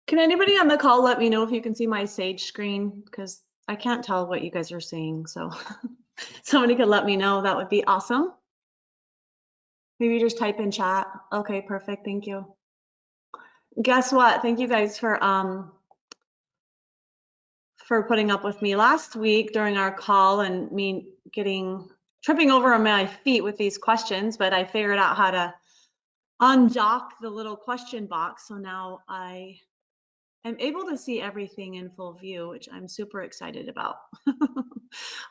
Can anybody on the call let me know if you can see my Sage screen? Because I can't tell what you guys are seeing. So somebody could let me know. That would be awesome. Maybe just type in chat. Okay, perfect. Thank you. Guess what? Thank you guys for putting up with me last week during our call and me tripping over on my feet with these questions, but I figured out how to undock the little question box. So now I am able to see everything in full view, which I'm super excited about.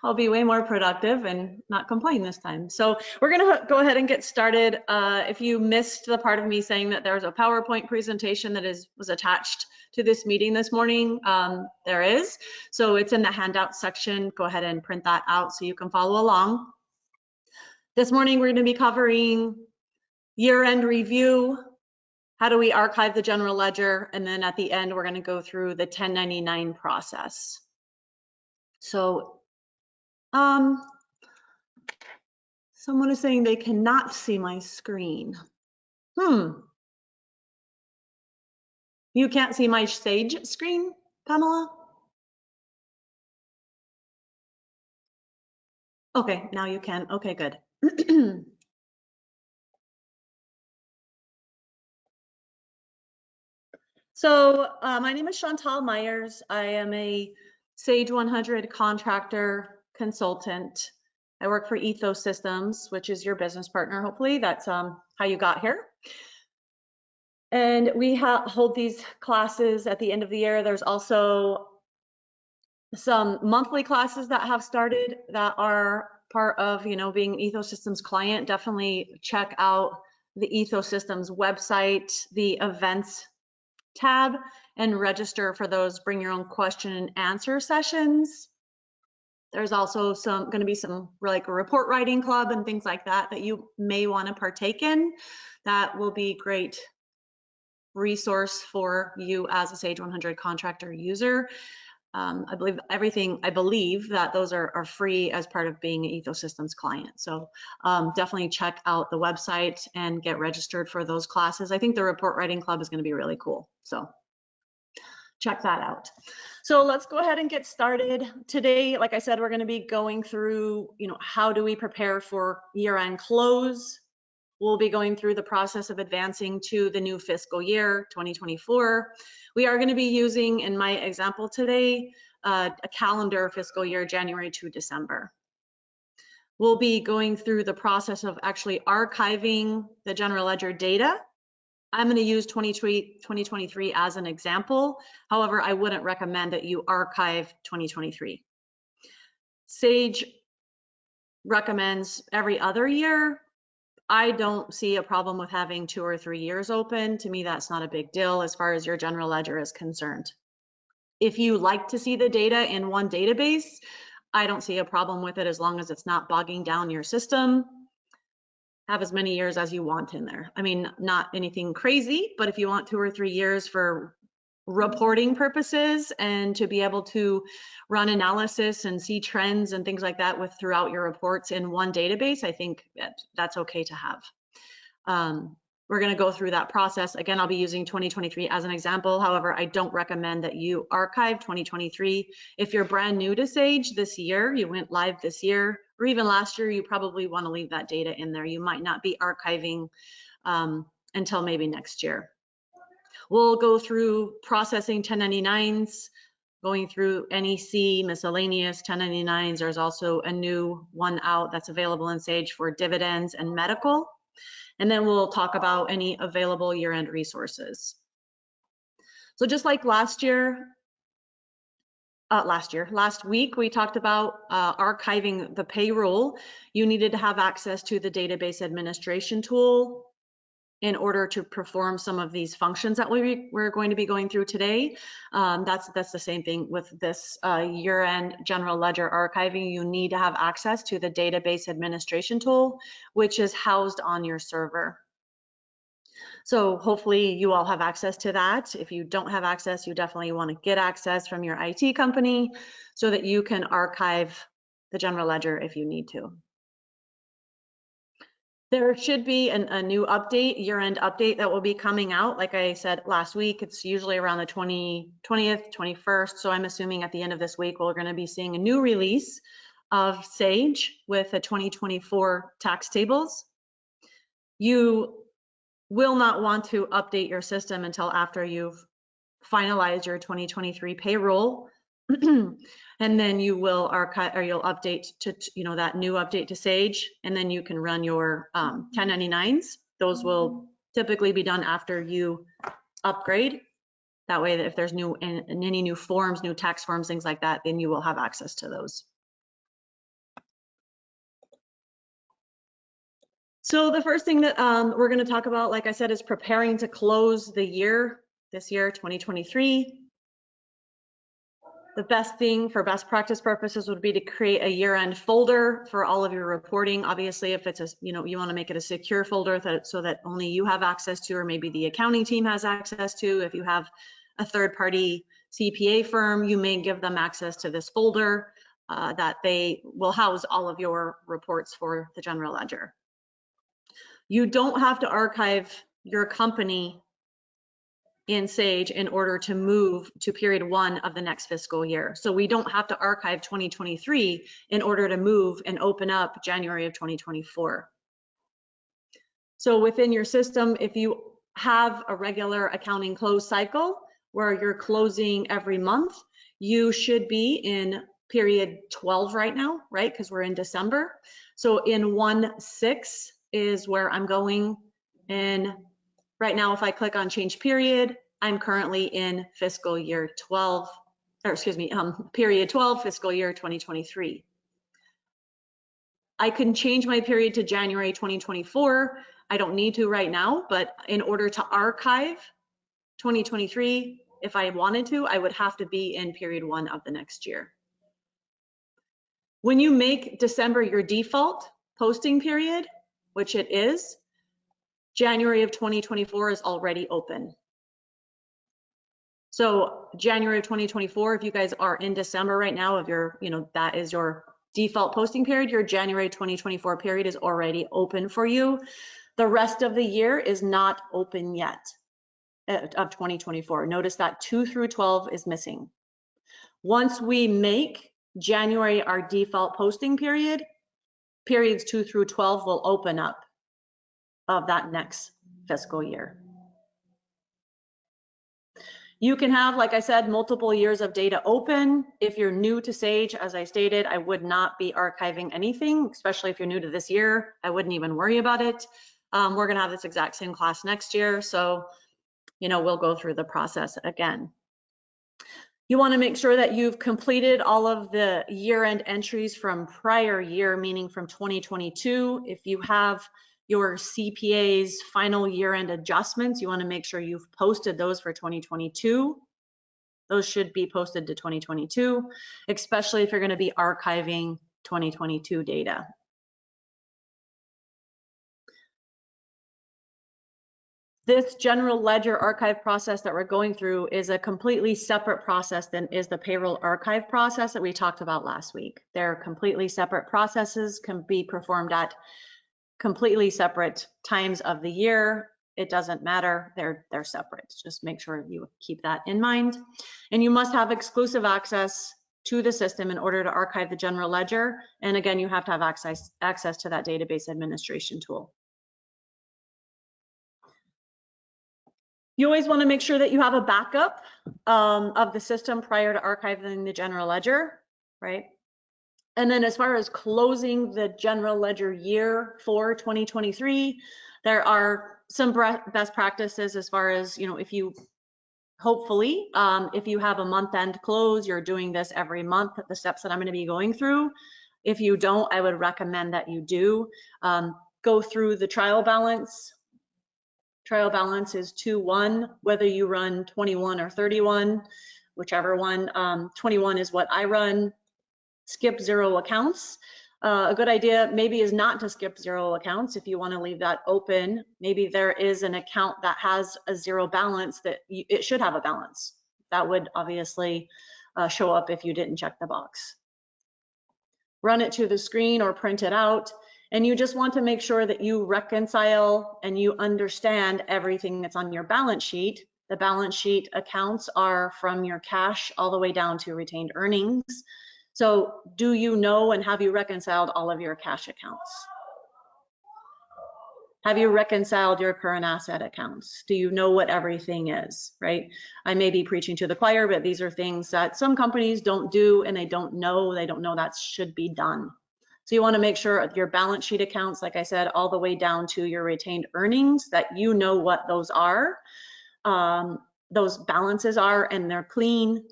I'll be way more productive and not complain this time. So we're gonna go ahead and get started. If you missed the part of me saying that there's a PowerPoint presentation that was attached to this meeting this morning, there is. So it's in the handout section. Go ahead and print that out so you can follow along. This morning, we're gonna be covering year-end review. How do we archive the general ledger? And then at the end, we're going to go through the 1099 process. So someone is saying they cannot see my screen. You can't see my Sage screen, Pamela? Okay, now you can. Okay, good. So my name is Shantal Myers. I am a Sage 100 contractor consultant. I work for ETHOSystems, which is your business partner, hopefully. That's how you got here. And we hold these classes at the end of the year. There's also some monthly classes that have started that are part of, being ETHOSystems client. Definitely check out the ETHOSystems website, the events tab, and register for those bring your own question and answer sessions. There's also going to be some like a report writing club and things like that that you may want to partake in. That will be great resource for you as a Sage 100 contractor user. I believe that those are free as part of being an ETHOSystems client. So definitely check out the website and get registered for those classes. I think the report writing club is going to be really cool. So check that out. So let's go ahead and get started. Today, like I said, we're going to be going through, how do we prepare for year-end close? We'll be going through the process of advancing to the new fiscal year, 2024. We are going to be using, in my example today, a calendar fiscal year, January to December. We'll be going through the process of actually archiving the general ledger data. I'm going to use 2023 as an example. However, I wouldn't recommend that you archive 2023. Sage recommends every other year. I don't see a problem with having 2 or 3 years open. To me, that's not a big deal as far as your general ledger is concerned. If you like to see the data in one database, I don't see a problem with it as long as it's not bogging down your system. Have as many years as you want in there. I mean, not anything crazy, but if you want 2 or 3 years for reporting purposes and to be able to run analysis and see trends and things like that throughout your reports in one database, I think that's okay to have. We're going to go through that process. Again, I'll be using 2023 as an example. However, I don't recommend that you archive 2023. If you're brand new to Sage this year, you went live this year, or even last year, you probably want to leave that data in there. You might not be archiving until maybe next year. We'll go through processing 1099s, going through NEC, miscellaneous 1099s. There's also a new one out that's available in Sage for dividends and medical. And then we'll talk about any available year-end resources. So just like last week, we talked about archiving the payroll. You needed to have access to the database administration tool in order to perform some of these functions that we're going to be going through today. That's the same thing with this year-end general ledger archiving. You need to have access to the database administration tool, which is housed on your server. So hopefully you all have access to that. If you don't have access, you definitely want to get access from your IT company so that you can archive the general ledger if you need to. There should be a new update, year-end update that will be coming out. Like I said last week, it's usually around the 20th, 21st. So I'm assuming at the end of this week, we're going to be seeing a new release of Sage with the 2024 tax tables. You will not want to update your system until after you've finalized your 2023 payroll. And then you will archive, or you'll update to, you know, that new update to Sage, and then you can run your 1099s. Those will typically be done after you upgrade. That way, that if there's any new forms, new tax forms, things like that, then you will have access to those. So the first thing that we're going to talk about, like I said, is preparing to close the year, this year, 2023. The best thing for best practice purposes would be to create a year-end folder for all of your reporting. Obviously, if it's a, you know, you want to make it a secure folder so that only you have access to, or maybe the accounting team has access to. If you have a third-party CPA firm, you may give them access to this folder that they will house all of your reports for the general ledger. You don't have to archive your company in Sage in order to move to period 1 of the next fiscal year. So we don't have to archive 2023 in order to move and open up January of 2024. So within your system, if you have a regular accounting close cycle where you're closing every month, you should be in period 12 right now, right? Because we're in December. So in 1/6 is where I'm going. And right now, if I click on change period, I'm currently in fiscal year 12, or excuse me, period 12, fiscal year 2023. I can change my period to January 2024. I don't need to right now, but in order to archive 2023, if I wanted to, I would have to be in period 1 of the next year. When you make December your default posting period, which it is, January of 2024 is already open. So January of 2024, if you guys are in December right now, if you're, you know, that is your default posting period, your January 2024 period is already open for you. The rest of the year is not open yet of 2024. Notice that 2 through 12 is missing. Once we make January our default posting period, periods 2 through 12 will open up of that next fiscal year. You can have, like I said, multiple years of data open. If you're new to Sage, as I stated, I would not be archiving anything, especially if you're new to this year. I wouldn't even worry about it. We're gonna have this exact same class next year, so you know, we'll go through the process again. You wanna make sure that you've completed all of the year-end entries from prior year, meaning from 2022. If you have your CPA's final year-end adjustments, you want to make sure you've posted those for 2022. Those should be posted to 2022, especially if you're going to be archiving 2022 data. This general ledger archive process that we're going through is a completely separate process than is the payroll archive process that we talked about last week. They're completely separate processes, can be performed at completely separate times of the year. It doesn't matter, they're separate. Just make sure you keep that in mind. And you must have exclusive access to the system in order to archive the general ledger. And again, you have to have access to that database administration tool. You always want to make sure that you have a backup of the system prior to archiving the general ledger, right? And then as far as closing the general ledger year for 2023, there are some best practices as far as, you know, if you, hopefully, if you have a month-end close, you're doing this every month, the steps that I'm going to be going through. If you don't, I would recommend that you do. Go through the trial balance. Trial balance is 2-1, whether you run 21 or 31, whichever one. 21 is what I run. Skip 0 accounts. A good idea maybe is not to skip 0 accounts if you want to leave that open. Maybe there is an account that has a 0 balance that it should have a balance. That would obviously show up if you didn't check the box. Run it to the screen or print it out. And you just want to make sure that you reconcile and you understand everything that's on your balance sheet. The balance sheet accounts are from your cash all the way down to retained earnings. So do you know and have you reconciled all of your cash accounts? Have you reconciled your current asset accounts? Do you know what everything is, right? I may be preaching to the choir, but these are things that some companies don't do and they don't know that should be done. So you want to make sure your balance sheet accounts, like I said, all the way down to your retained earnings, that you know what those are, those balances are, and they're clean.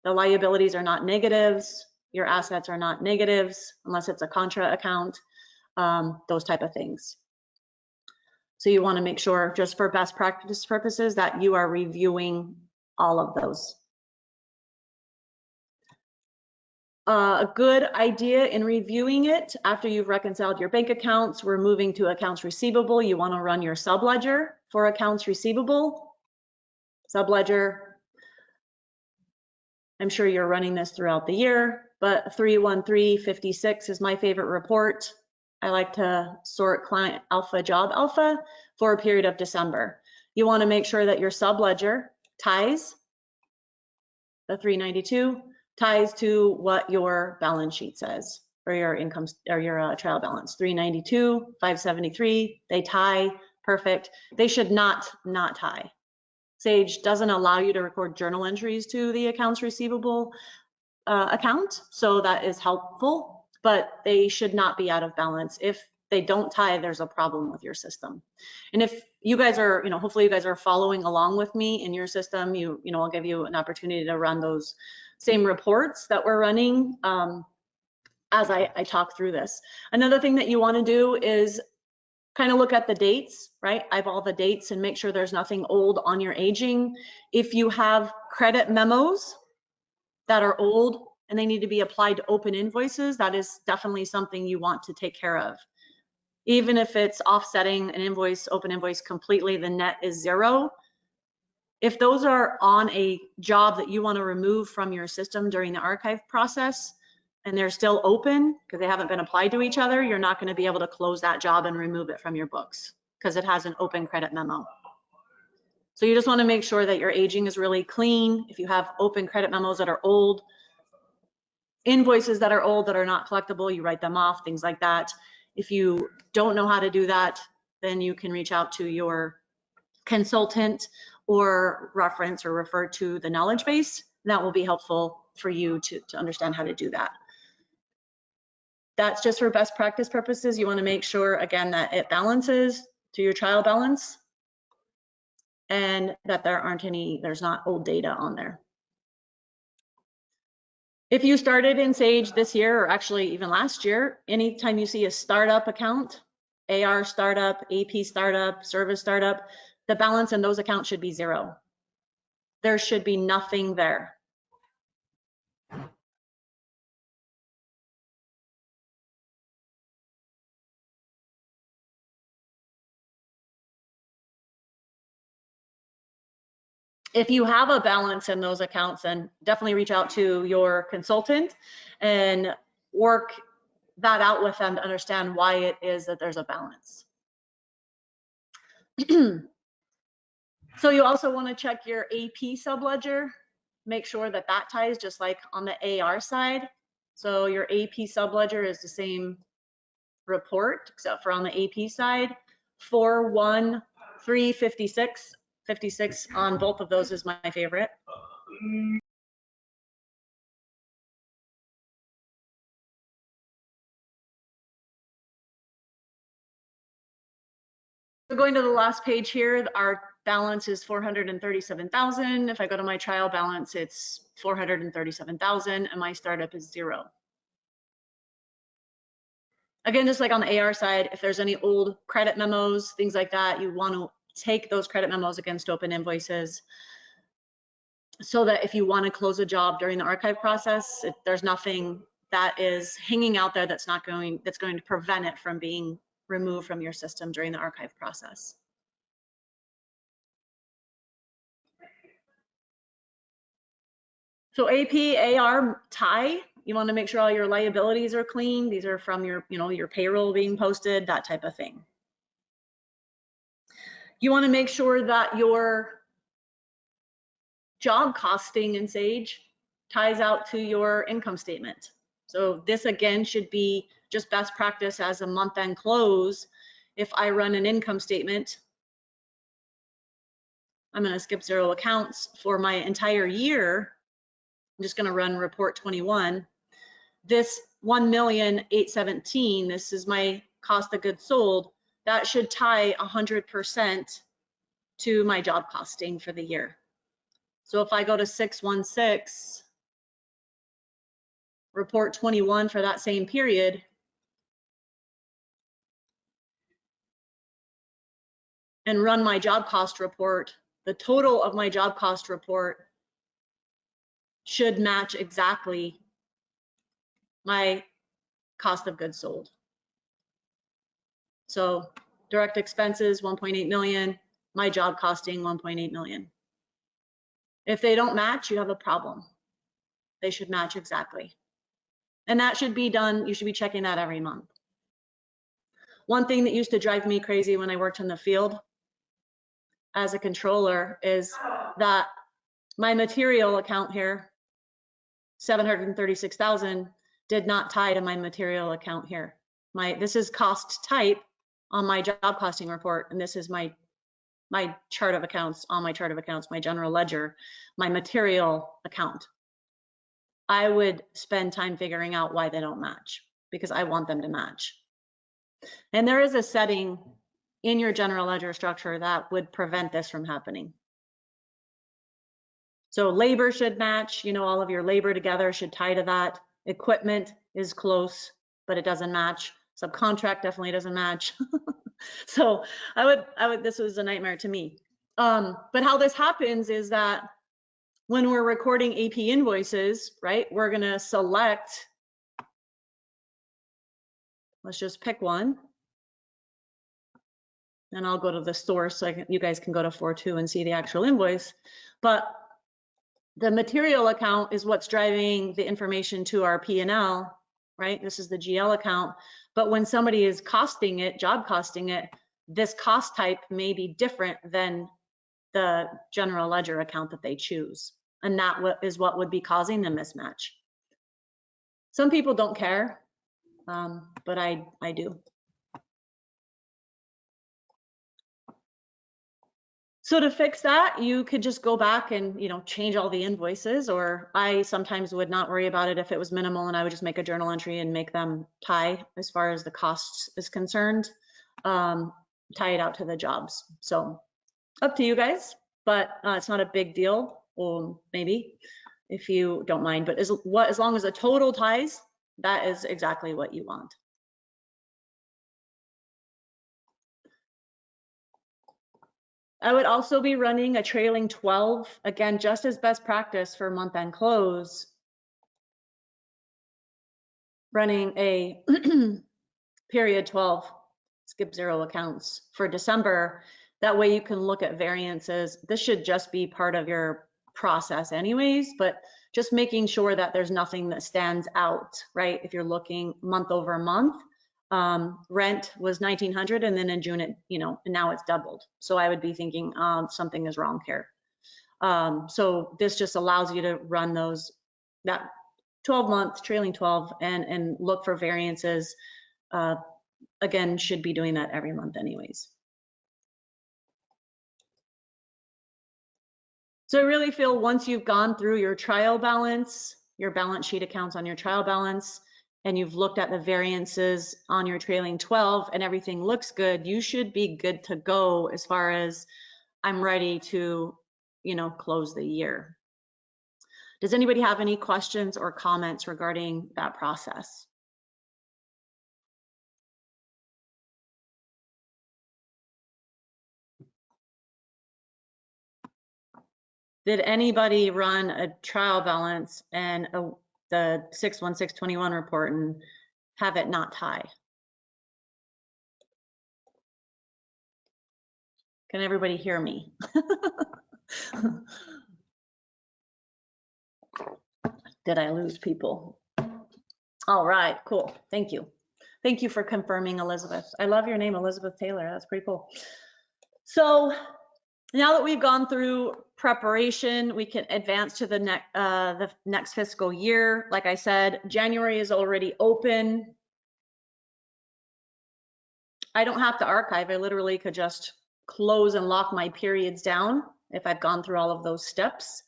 The liabilities are not negatives. Your assets are not negatives unless it's a contra account, those type of things. So you want to make sure, just for best practice purposes, that you are reviewing all of those. A good idea in reviewing it, after you've reconciled your bank accounts, we're moving to accounts receivable. You want to run your subledger for accounts receivable. Subledger, I'm sure you're running this throughout the year, but 31356 is my favorite report. I like to sort client alpha, job alpha for a period of December. You want to make sure that your subledger ties, the 392, ties to what your balance sheet says, or your income, or your trial balance. 392, 573, they tie, perfect. They should not tie. Sage doesn't allow you to record journal entries to the accounts receivable account, so that is helpful, but they should not be out of balance. If they don't tie, there's a problem with your system. And if you guys are, hopefully you guys are following along with me in your system, I'll give you an opportunity to run those same reports that we're running as I talk through this. Another thing that you want to do is kind of look at the dates, right? Eyeball the dates and make sure there's nothing old on your aging. If you have credit memos that are old and they need to be applied to open invoices, that is definitely something you want to take care of. Even if it's offsetting an invoice, open invoice completely, the net is zero. If those are on a job that you want to remove from your system during the archive process and they're still open because they haven't been applied to each other, you're not going to be able to close that job and remove it from your books because it has an open credit memo. So you just want to make sure that your aging is really clean. If you have open credit memos that are old, invoices that are old that are not collectible, you write them off, things like that. If you don't know how to do that, then you can reach out to your consultant or reference or refer to the knowledge base. That will be helpful for you to understand how to do that. That's just for best practice purposes. You want to make sure, again, that it balances to your trial balance and that there's not old data on there. If you started in Sage this year, or actually even last year, anytime you see a startup account, AR startup, AP startup, service startup, the balance in those accounts should be zero. There should be nothing there. If you have a balance in those accounts, then definitely reach out to your consultant and work that out with them to understand why it is that there's a balance. So you also want to check your AP subledger, make sure that that ties just like on the AR side. So your AP subledger is the same report, except for on the AP side. 41356, 56 on both of those is my favorite. So going to the last page here, our balance is 437,000. If I go to my trial balance, it's 437,000 and my startup is zero. Again, just like on the AR side, if there's any old credit memos, things like that, you want to take those credit memos against open invoices so that if you want to close a job during the archive process, there's nothing that is hanging out there that's going to prevent it from being removed from your system during the archive process. So AP, AR tie, You want to make sure all your liabilities are clean. These are from your, your payroll being posted, that type of thing. You want to make sure that your job costing in Sage ties out to your income statement. So this again should be just best practice as a month-end close. If I run an income statement, I'm going to skip 0 accounts for my entire year. I'm just going to run report 21. This 1,817,000, this is my cost of goods sold, that should tie 100% to my job costing for the year. So if I go to 616, report 21 for that same period, and run my job cost report, the total of my job cost report should match exactly my cost of goods sold. So direct expenses, 1.8 million, my job costing, 1.8 million. If they don't match, you have a problem. They should match exactly. And that should be done, you should be checking that every month. One thing that used to drive me crazy when I worked in the field as a controller is that my material account here, 736,000, did not tie to my material account here. This is cost type on my job costing report, and this is my chart of accounts, on my chart of accounts, my general ledger, my material account. I would spend time figuring out why they don't match, because I want them to match. And there is a setting in your general ledger structure that would prevent this from happening. So labor should match, all of your labor together should tie to that. Equipment is close, but it doesn't match. Subcontract definitely doesn't match. So this was a nightmare to me. But how this happens is that when we're recording AP invoices, right, we're gonna select, let's just pick one. And I'll go to the source so you guys can go to 4.2 and see the actual invoice. But the material account is what's driving the information to our P&L, right? This is the GL account. But when somebody is costing it, job costing it, this cost type may be different than the general ledger account that they choose. And that is what would be causing the mismatch. Some people don't care, but I do. So to fix that, you could just go back and change all the invoices, or I sometimes would not worry about it if it was minimal, and I would just make a journal entry and make them tie as far as the cost is concerned, tie it out to the jobs. So up to you guys, but it's not a big deal, or maybe if you don't mind, but as long as the total ties, that is exactly what you want. I would also be running a trailing 12, again, just as best practice for month-end close, running a period 12, skip 0 accounts for December. That way you can look at variances. This should just be part of your process anyways, but just making sure that there's nothing that stands out, right? If you're looking month over month, rent was 1,900, and then in June it, and now it's doubled. So I would be thinking something is wrong here. So this just allows you to run that 12-month trailing 12 and look for variances. Again, should be doing that every month anyways. So I really feel once you've gone through your trial balance, your balance sheet accounts on your trial balance, and you've looked at the variances on your trailing 12 and everything looks good, you should be good to go as far as I'm ready to, close the year. Does anybody have any questions or comments regarding that process? Did anybody run a trial balance and the 61621 report and have it not tie? Can everybody hear me? Did I lose people? All right, cool. Thank you. Thank you for confirming, Elizabeth. I love your name, Elizabeth Taylor. That's pretty cool. So now that we've gone through preparation, we can advance to the next fiscal year. Like I said, January is already open. I don't have to archive. I literally could just close and lock my periods down if I've gone through all of those steps.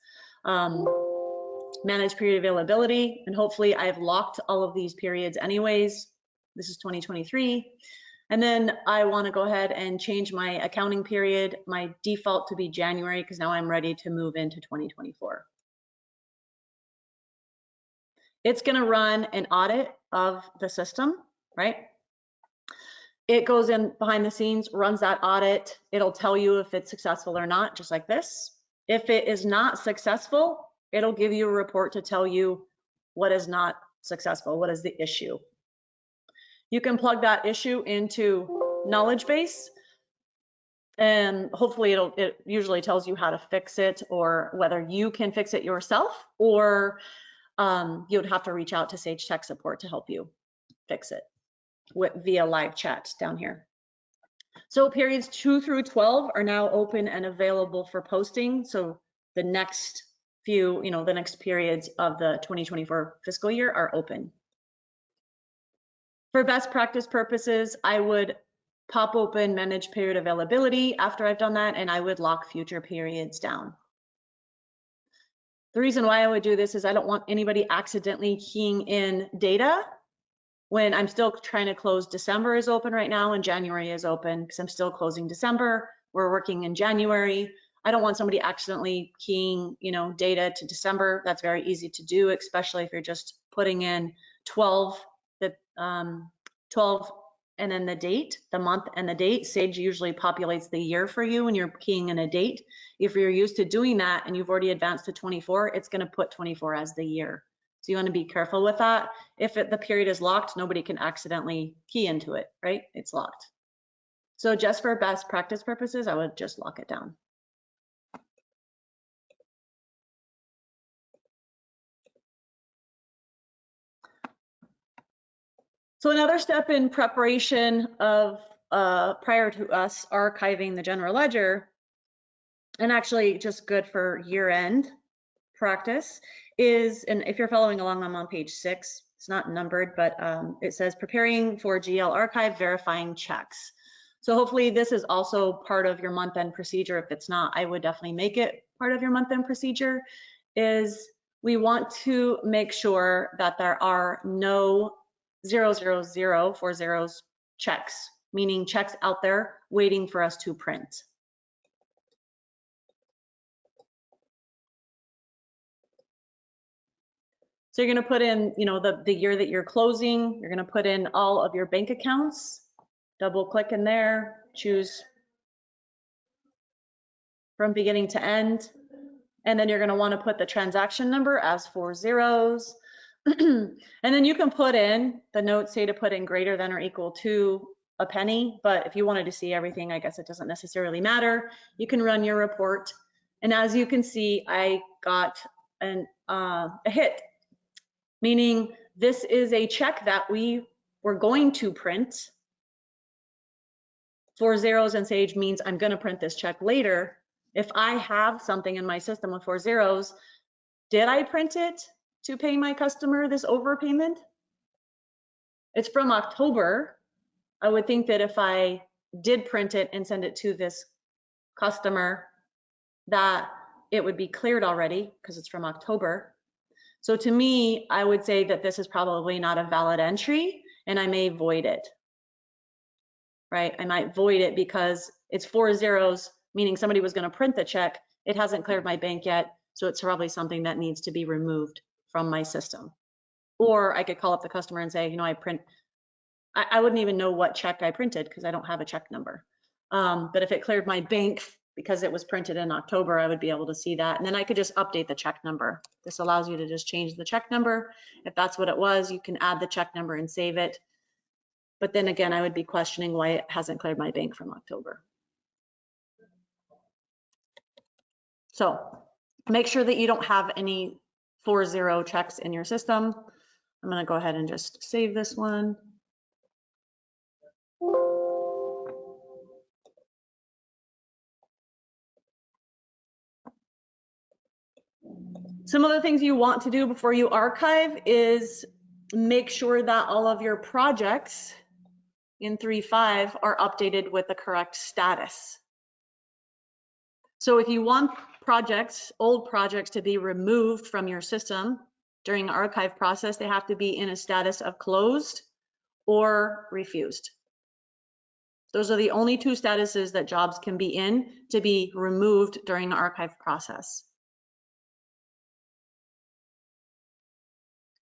Manage period availability, and hopefully I've locked all of these periods anyways. This is 2023. And then I want to go ahead and change my accounting period, my default to be January, because now I'm ready to move into 2024. It's going to run an audit of the system, right? It goes in behind the scenes, runs that audit. It'll tell you if it's successful or not, just like this. If it is not successful, it'll give you a report to tell you what is not successful, what is the issue. You can plug that issue into knowledge base, and hopefully it usually tells you how to fix it, or whether you can fix it yourself, or you would have to reach out to Sage Tech Support to help you fix it via live chat down here. So periods 2 through 12 are now open and available for posting. So the next few, the next periods of the 2024 fiscal year are open. For best practice purposes, I would pop open manage period availability after I've done that, and I would lock future periods down. The reason why I would do this is I don't want anybody accidentally keying in data when I'm still trying to close. December is open right now and January is open because I'm still closing December. We're working in January. I don't want somebody accidentally keying, data to December. That's very easy to do, especially if you're just putting in 12 and then the date, the month and the date. Sage usually populates the year for you when you're keying in a date. If you're used to doing that and you've already advanced to 24, it's going to put 24 as the year. So you want to be careful with that. If the period is locked, nobody can accidentally key into it, right? It's locked. So just for best practice purposes, I would just lock it down. So another step in preparation of prior to us archiving the general ledger, and actually just good for year-end practice, is, and if you're following along, I'm on page 6. It's not numbered, but it says preparing for GL archive, verifying checks. So hopefully this is also part of your month-end procedure. If it's not, I would definitely make it part of your month-end procedure. Is we want to make sure that there are no 00040 checks, meaning checks out there waiting for us to print. So you're going to put in, the year that you're closing. You're going to put in all of your bank accounts. Double click in there, choose from beginning to end, and then you're going to want to put the transaction number as 4 zeros. And then you can put in the notes, say to put in greater than or equal to a penny, but if you wanted to see everything, I guess it doesn't necessarily matter. You can run your report, and as you can see, I got a hit, meaning this is a check that we were going to print. 4 zeros in Sage means I'm going to print this check later. If I have something in my system with 4 zeros, did I print it to pay my customer this overpayment? It's from October. I would think that if I did print it and send it to this customer, that it would be cleared already because it's from October. So to me, I would say that this is probably not a valid entry and I may void it, right? I might void it because it's 4 zeros, meaning somebody was going to print the check. It hasn't cleared my bank yet, so it's probably something that needs to be removed from my system. Or I could call up the customer and say, I wouldn't even know what check I printed because I don't have a check number. But if it cleared my bank because it was printed in October, I would be able to see that. And then I could just update the check number. This allows you to just change the check number. If that's what it was, you can add the check number and save it. But then again, I would be questioning why it hasn't cleared my bank from October. So make sure that you don't have any 4 zero checks in your system. I'm going to go ahead and just save this one. Some of the things you want to do before you archive is make sure that all of your projects in 3.5 are updated with the correct status. So if you want projects, old projects, to be removed from your system during the archive process, they have to be in a status of closed or refused. Those are the only two statuses that jobs can be in to be removed during the archive process.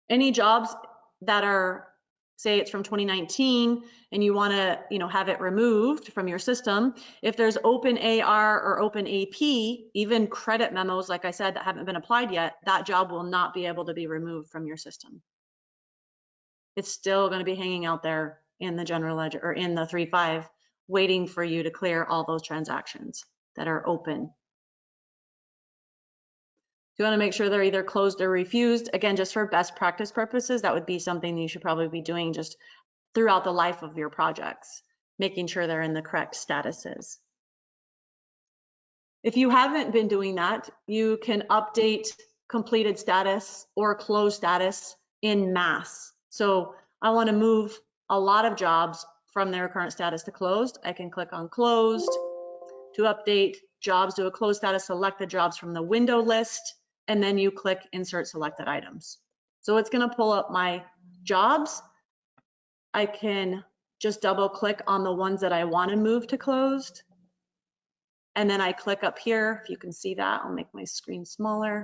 Any jobs that are, say it's from 2019 and you want to, have it removed from your system, if there's open AR or open AP, even credit memos, like I said, that haven't been applied yet, that job will not be able to be removed from your system. It's still going to be hanging out there in the general ledger or in the 3.5, waiting for you to clear all those transactions that are open. You want to make sure they're either closed or refused. Again, just for best practice purposes, that would be something you should probably be doing just throughout the life of your projects, making sure they're in the correct statuses. If you haven't been doing that, you can update completed status or closed status in mass. So I want to move a lot of jobs from their current status to closed. I can click on closed to update jobs to a closed status, select the jobs from the window list, and then you click insert selected items. So it's going to pull up my jobs. I can just double click on the ones that I want to move to closed. And then I click up here. If you can see that, I'll make my screen smaller.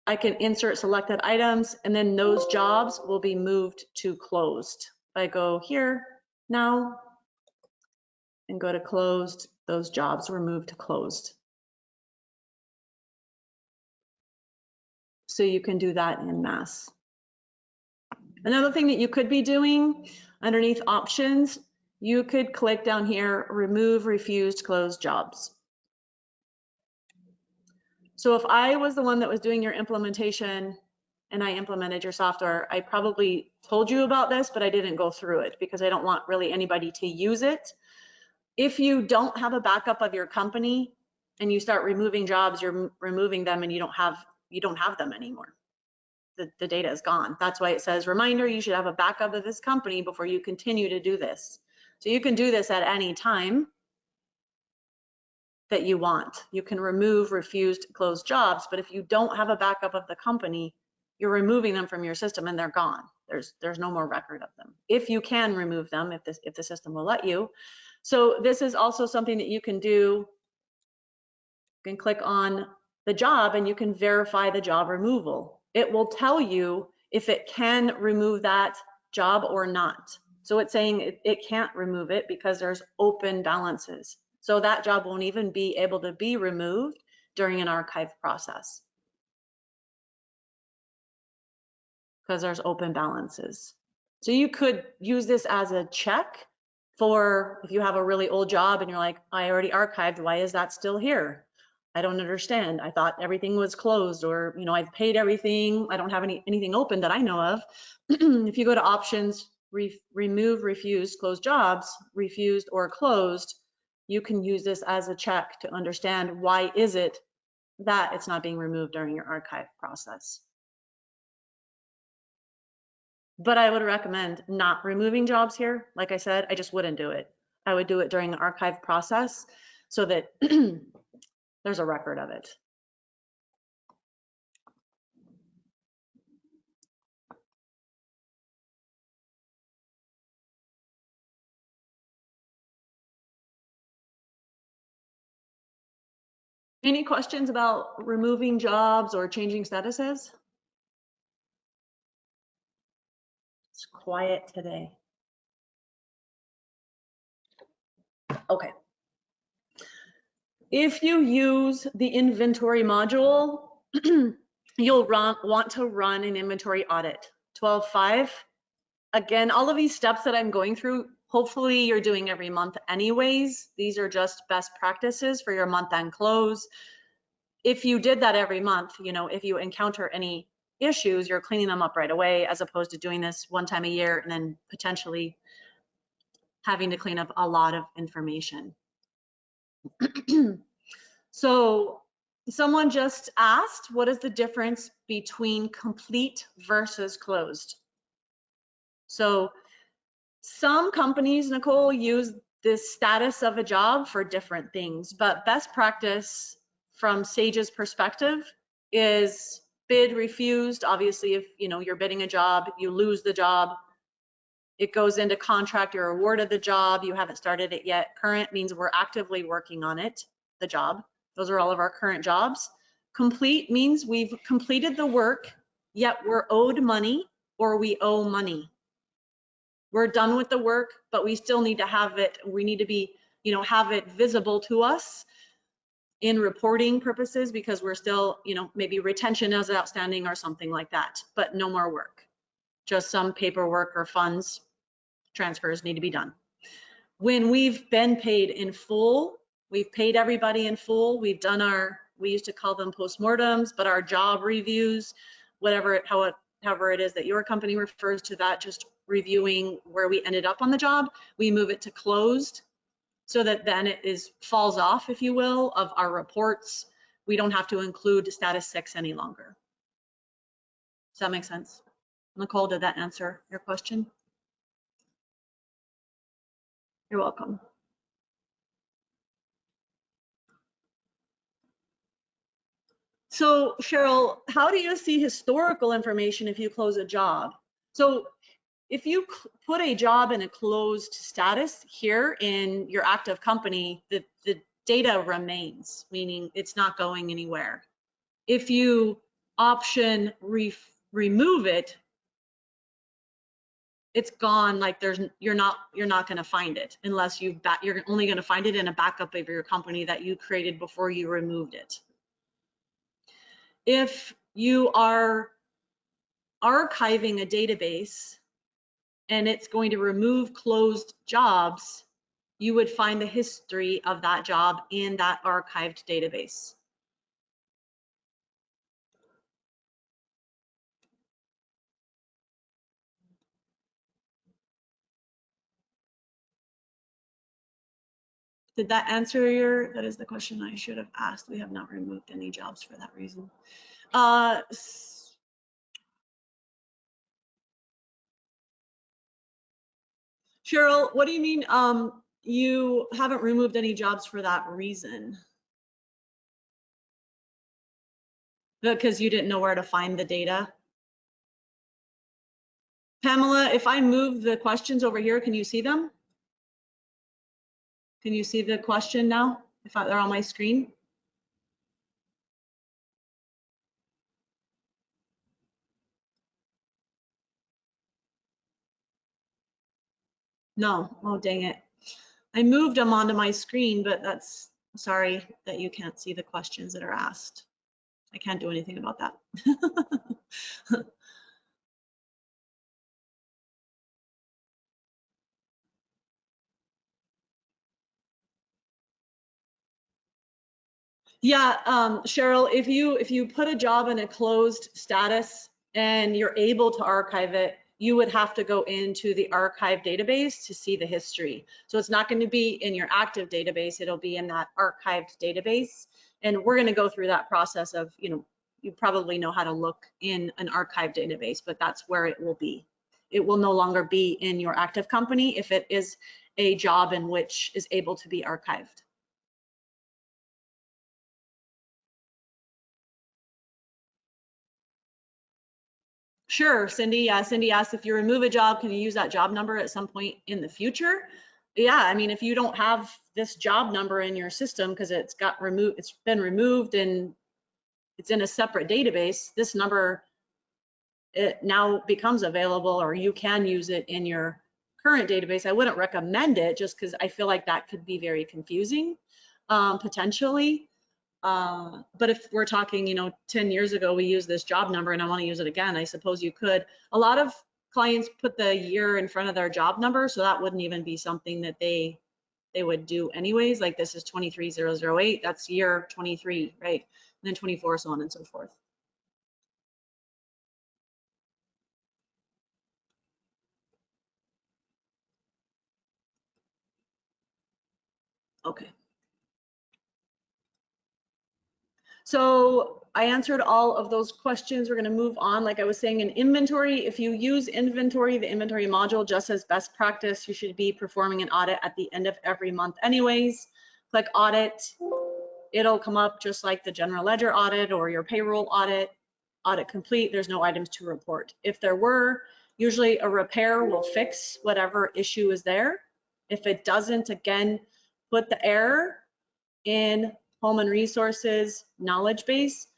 I can insert selected items, and then those jobs will be moved to closed. If I go here now and go to closed, those jobs were moved to closed. So you can do that in mass. Another thing that you could be doing underneath options, you could click down here, remove refused closed jobs. So if I was the one that was doing your implementation and I implemented your software, I probably told you about this, but I didn't go through it because I don't want really anybody to use it. If you don't have a backup of your company and you start removing jobs, you're removing them and you don't have them anymore. The data is gone. That's why it says, reminder, you should have a backup of this company before you continue to do this. So you can do this at any time that you want. You can remove refused closed jobs, but if you don't have a backup of the company, you're removing them from your system and they're gone. There's no more record of them. If you can remove them, if the system will let you. So this is also something that you can do. You can click on the job and you can verify the job removal. It will tell you if it can remove that job or not. So it's saying it can't remove it because there's open balances. So that job won't even be able to be removed during an archive process because there's open balances. So you could use this as a check for if you have a really old job and you're like, I already archived, why is that still here? I don't understand. I thought everything was closed, or I've paid everything. I don't have anything open that I know of. If you go to options, remove refused closed jobs, refused or closed, you can use this as a check to understand why is it that it's not being removed during your archive process. But I would recommend not removing jobs here. Like I said, I just wouldn't do it. I would do it during the archive process so that there's a record of it. Any questions about removing jobs or changing statuses? It's quiet today. Okay. If you use the inventory module, you'll want to run an inventory audit. 12.5. Again, all of these steps that I'm going through, hopefully you're doing every month anyways. These are just best practices for your month-end close. if you did that every month, you know, if you encounter any issues, you're cleaning them up right away, as opposed to doing this one time a year and then potentially having to clean up a lot of information. So someone just asked, what is the difference between complete versus closed? So some companies, Nicole, use this status of a job for different things, but best practice from Sage's perspective is bid refused. Obviously, if you know you're bidding a job, you lose the job, it goes into contract, you're awarded the job, you haven't started it yet. Current means we're actively working on it, the job. Those are all of our current jobs. Complete means we've completed the work, yet we're owed money or we owe money. We're done with the work, but we still need to have it, we need to be, you know, have it visible to us in reporting purposes, because we're still, you know, maybe retention is outstanding or something like that, but no more work. Just some paperwork or funds transfers need to be done. When we've been paid in full, we've paid everybody in full, we've done our, we used to call them postmortems, but our job reviews, whatever, however it is that your company refers to that, just reviewing where we ended up on the job, we move it to closed, so that then it falls off, if you will, of our reports. We don't have to include status 6 any longer. Does that make sense? Nicole, did that answer your question? You're welcome. So Cheryl, how do you see historical information if you close a job? So if you put a job in a closed status here in your active company, the data remains, meaning it's not going anywhere. If you option remove it, it's gone. Like you're not going to find it unless you're only going to find it in a backup of your company that you created before you removed it. If you are archiving a database and it's going to remove closed jobs, you would find the history of that job in that archived database. Did that answer your, that is the question I should have asked. We have not removed any jobs for that reason. Cheryl, what do you mean you haven't removed any jobs for that reason? Because you didn't know where to find the data? Pamela, if I move the questions over here, can you see them? Can you see the question now, if they're on my screen? No, oh dang it. I moved them onto my screen, but that's, sorry that you can't see the questions that are asked. I can't do anything about that. Yeah, Cheryl, if you put a job in a closed status and you're able to archive it, you would have to go into the archive database to see the history. So it's not going to be in your active database, it'll be in that archived database. And we're going to go through that process of, you know, you probably know how to look in an archive database, but that's where it will be. It will no longer be in your active company if it is a job in which is able to be archived. Sure, Cindy. Yeah, Cindy asked if you remove a job, can you use that job number at some point in the future? Yeah, I mean, if you don't have this job number in your system because it's got removed, it's been removed and it's in a separate database, this number, it now becomes available, or you can use it in your current database. I wouldn't recommend it just because I feel like that could be very confusing, potentially. But if we're talking, you know, 10 years ago, we used this job number and I want to use it again, I suppose you could. A lot of clients put the year in front of their job number, so that wouldn't even be something that they they would do anyways. Like this is 23,008, that's year 23, right? And then 24, so on and so forth. Okay. So I answered all of those questions. We're going to move on. Like I was saying, in inventory, if you use inventory, the inventory module, just as best practice, you should be performing an audit at the end of every month anyways. Click audit. It'll come up just like the general ledger audit or your payroll audit. Audit complete, there's no items to report. If there were, usually a repair will fix whatever issue is there. If it doesn't, again, put the error in Home and Resources knowledge base,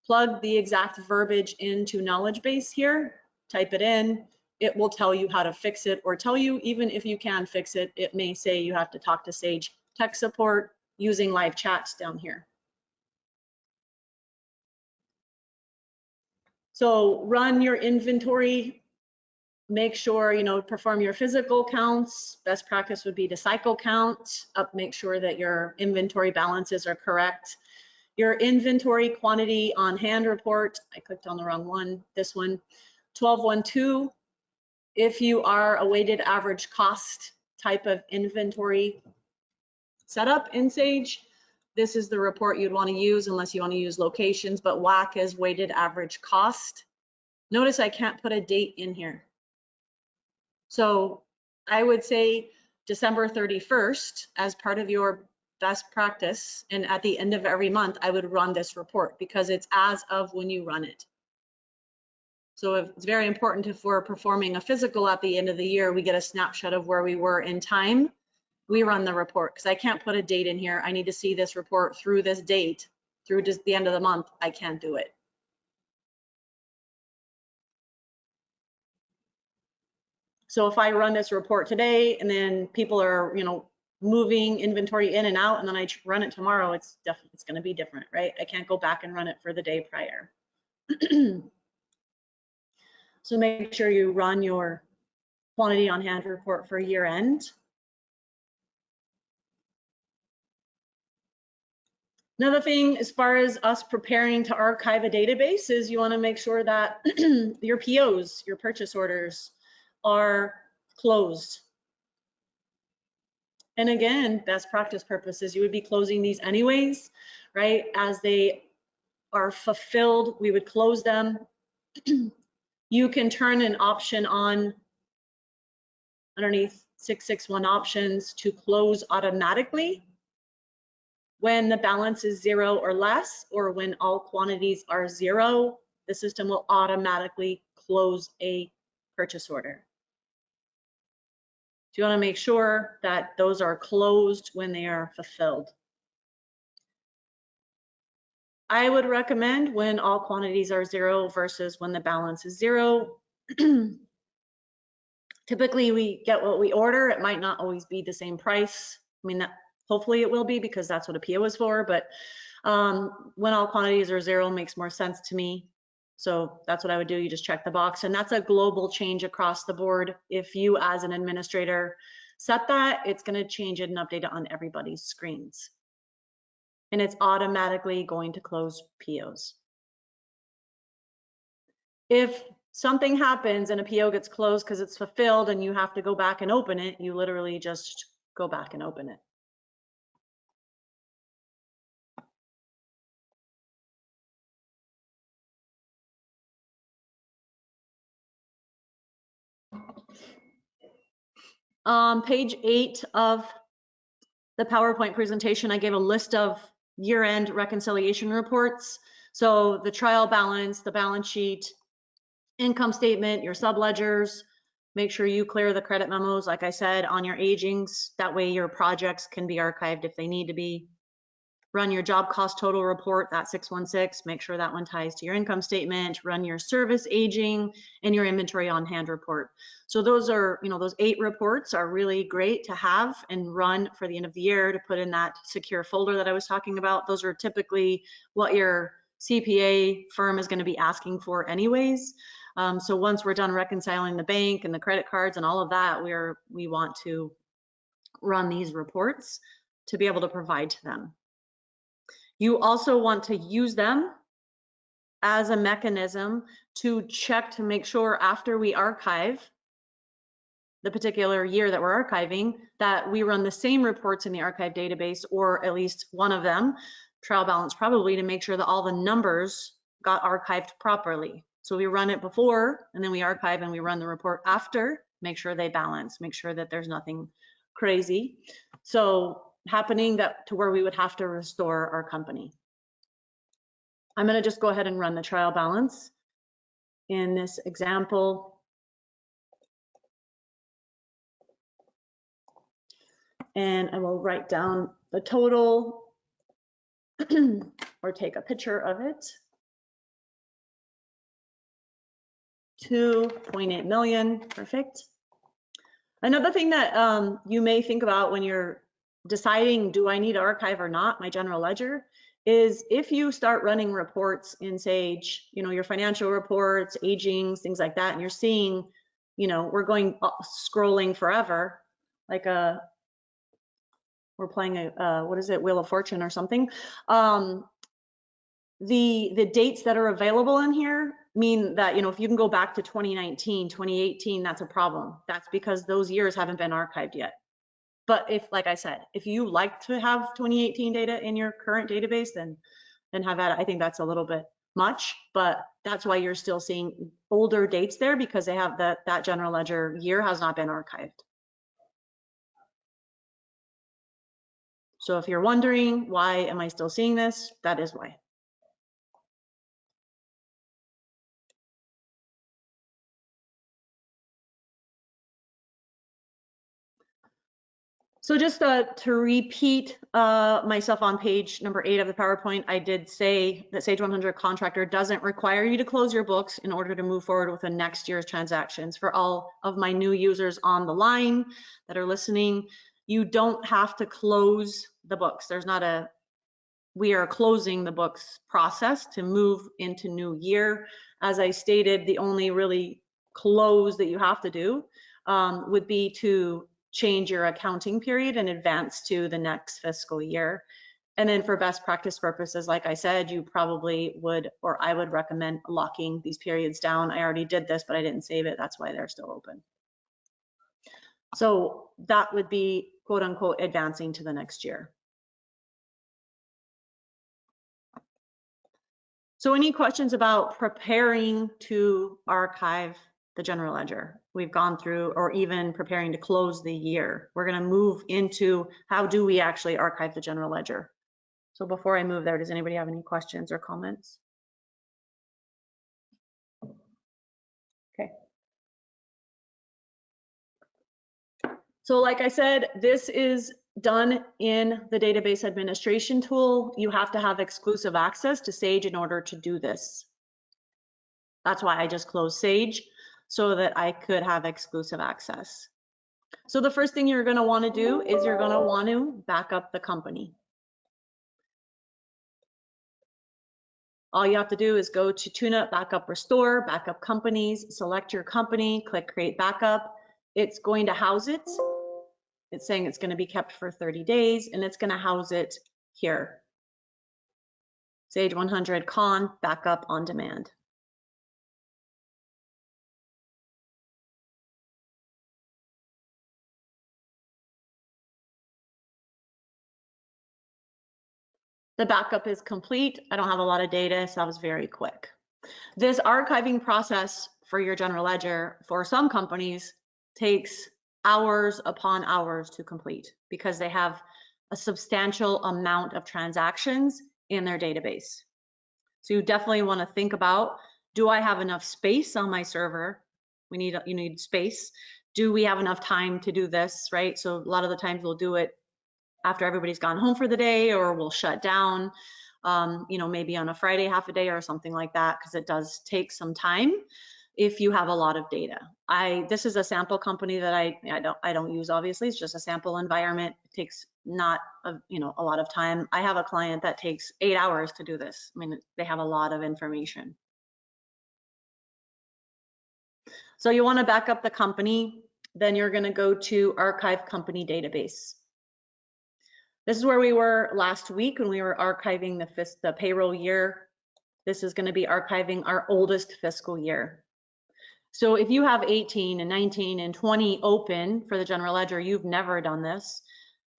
plug the exact verbiage into knowledge base here, type it in, it will tell you how to fix it, or tell you even if you can fix it, it may say you have to talk to Sage tech support using live chats down here. So run your inventory, make sure, perform your physical counts. Best practice would be to cycle count up, make sure that your inventory balances are correct. Your inventory quantity on hand report, I clicked on the wrong one, this one, 1212. If you are a weighted average cost type of inventory setup in Sage, this is the report you'd want to use unless you want to use locations, but WAC is weighted average cost. Notice I can't put a date in here. So I would say December 31st as part of your best practice, and at the end of every month, I would run this report because it's as of when you run it. So it's very important if we're performing a physical at the end of the year, we get a snapshot of where we were in time, we run the report, because I can't put a date in here. I need to see this report through this date, through just the end of the month. I can't do it. So if I run this report today and then people are, moving inventory in and out, and then I run it tomorrow, it's going to be different, right? I can't go back and run it for the day prior. So make sure you run your quantity on hand report for year end. Another thing, as far as us preparing to archive a database, is you want to make sure that your POs, your purchase orders, are closed. And again, best practice purposes, you would be closing these anyways, right? As they are fulfilled, we would close them. You can turn an option on underneath 661 options to close automatically when the balance is 0 or less, or when all quantities are 0, the system will automatically close a purchase order. So you want to make sure that those are closed when they are fulfilled. I would recommend when all quantities are 0 versus when the balance is 0. Typically we get what we order. It might not always be the same price. I mean, hopefully it will be, because that's what a PO is for, but when all quantities are 0 makes more sense to me. So that's what I would do. You just check the box, and that's a global change across the board. If you as an administrator set that, it's going to change it and update it on everybody's screens. And it's automatically going to close POs. If something happens and a PO gets closed because it's fulfilled and you have to go back and open it, you literally just go back and open it. Page 8 of the PowerPoint presentation, I gave a list of year-end reconciliation reports. So the trial balance, the balance sheet, income statement, your subledgers. Make sure you clear the credit memos, like I said, on your agings. That way your projects can be archived if they need to be. Run your job cost total report, that 616, make sure that one ties to your income statement. Run your service aging and your inventory on hand report. So those are, those 8 reports are really great to have and run for the end of the year to put in that secure folder that I was talking about. Those are typically what your CPA firm is going to be asking for anyways. So once we're done reconciling the bank and the credit cards and all of that, we want to run these reports to be able to provide to them. You also want to use them as a mechanism to check to make sure after we archive the particular year that we're archiving, that we run the same reports in the archive database, or at least one of them, trial balance probably, to make sure that all the numbers got archived properly. So we run it before, and then we archive and we run the report after, make sure they balance, make sure that there's nothing crazy. So happening that to where we would have to restore our company. I'm gonna just go ahead and run the trial balance in this example. And I will write down the total or take a picture of it. 2.8 million, perfect. Another thing that you may think about when you're deciding, do I need to archive or not, my general ledger, is if you start running reports in Sage, you know, your financial reports, agings, things like that, and you're seeing, you know, we're going scrolling forever, like we're playing a, what is it, Wheel of Fortune or something. The dates that are available in here mean that, you know, if you can go back to 2019, 2018, that's a problem. That's because those years haven't been archived yet. But if, like I said, if you like to have 2018 data in your current database, then have at it. I think that's a little bit much, but that's why you're still seeing older dates there, because they have that general ledger year has not been archived. So if you're wondering, why am I still seeing this? That is why. So just to repeat myself on page number 8 of the PowerPoint, I did say that Sage 100 Contractor doesn't require you to close your books in order to move forward with the next year's transactions. For all of my new users on the line that are listening, you don't have to close the books. There's not a, we are closing the books process to move into new year. As I stated, the only really close that you have to do would be to change your accounting period and advance to the next fiscal year. And then for best practice purposes, like I said, you probably would, or I would recommend locking these periods down. I already did this, but I didn't save it. That's why they're still open. So that would be quote unquote advancing to the next year. So any questions about preparing to archive the general ledger? We've gone through, or even preparing to close the year. We're going to move into how do we actually archive the general ledger. So before I move there, does anybody have any questions or comments? Okay. So like I said, this is done in the database administration tool. You have to have exclusive access to Sage in order to do this. That's why I just closed Sage, so that I could have exclusive access. So the first thing you're going to want to do is you're going to want to back up the company. All you have to do is go to Tune Up, Backup, Restore, Backup Companies, select your company, click Create Backup. It's going to house it. It's saying it's going to be kept for 30 days, and it's going to house it here. Sage 100 Con Backup on Demand. The backup is complete. I don't have a lot of data, so that was very quick. This archiving process for your general ledger for some companies takes hours upon hours to complete because they have a substantial amount of transactions in their database. So you definitely want to think about, do I have enough space on my server? You need space. Do we have enough time to do this, right? So a lot of the times we'll do it after everybody's gone home for the day, or we'll shut down, you know, maybe on a Friday, half a day or something like that, because it does take some time if you have a lot of data. This is a sample company that I don't use, obviously. It's just a sample environment. It takes not a lot of time. I have a client that takes 8 hours to do this. I mean, they have a lot of information. So you want to back up the company. then you're going to go to Archive Company Database. This is where we were last week when we were archiving the payroll year. This is going to be archiving our oldest fiscal year. So if you have 18 and 19 and 20 open for the general ledger, you've never done this,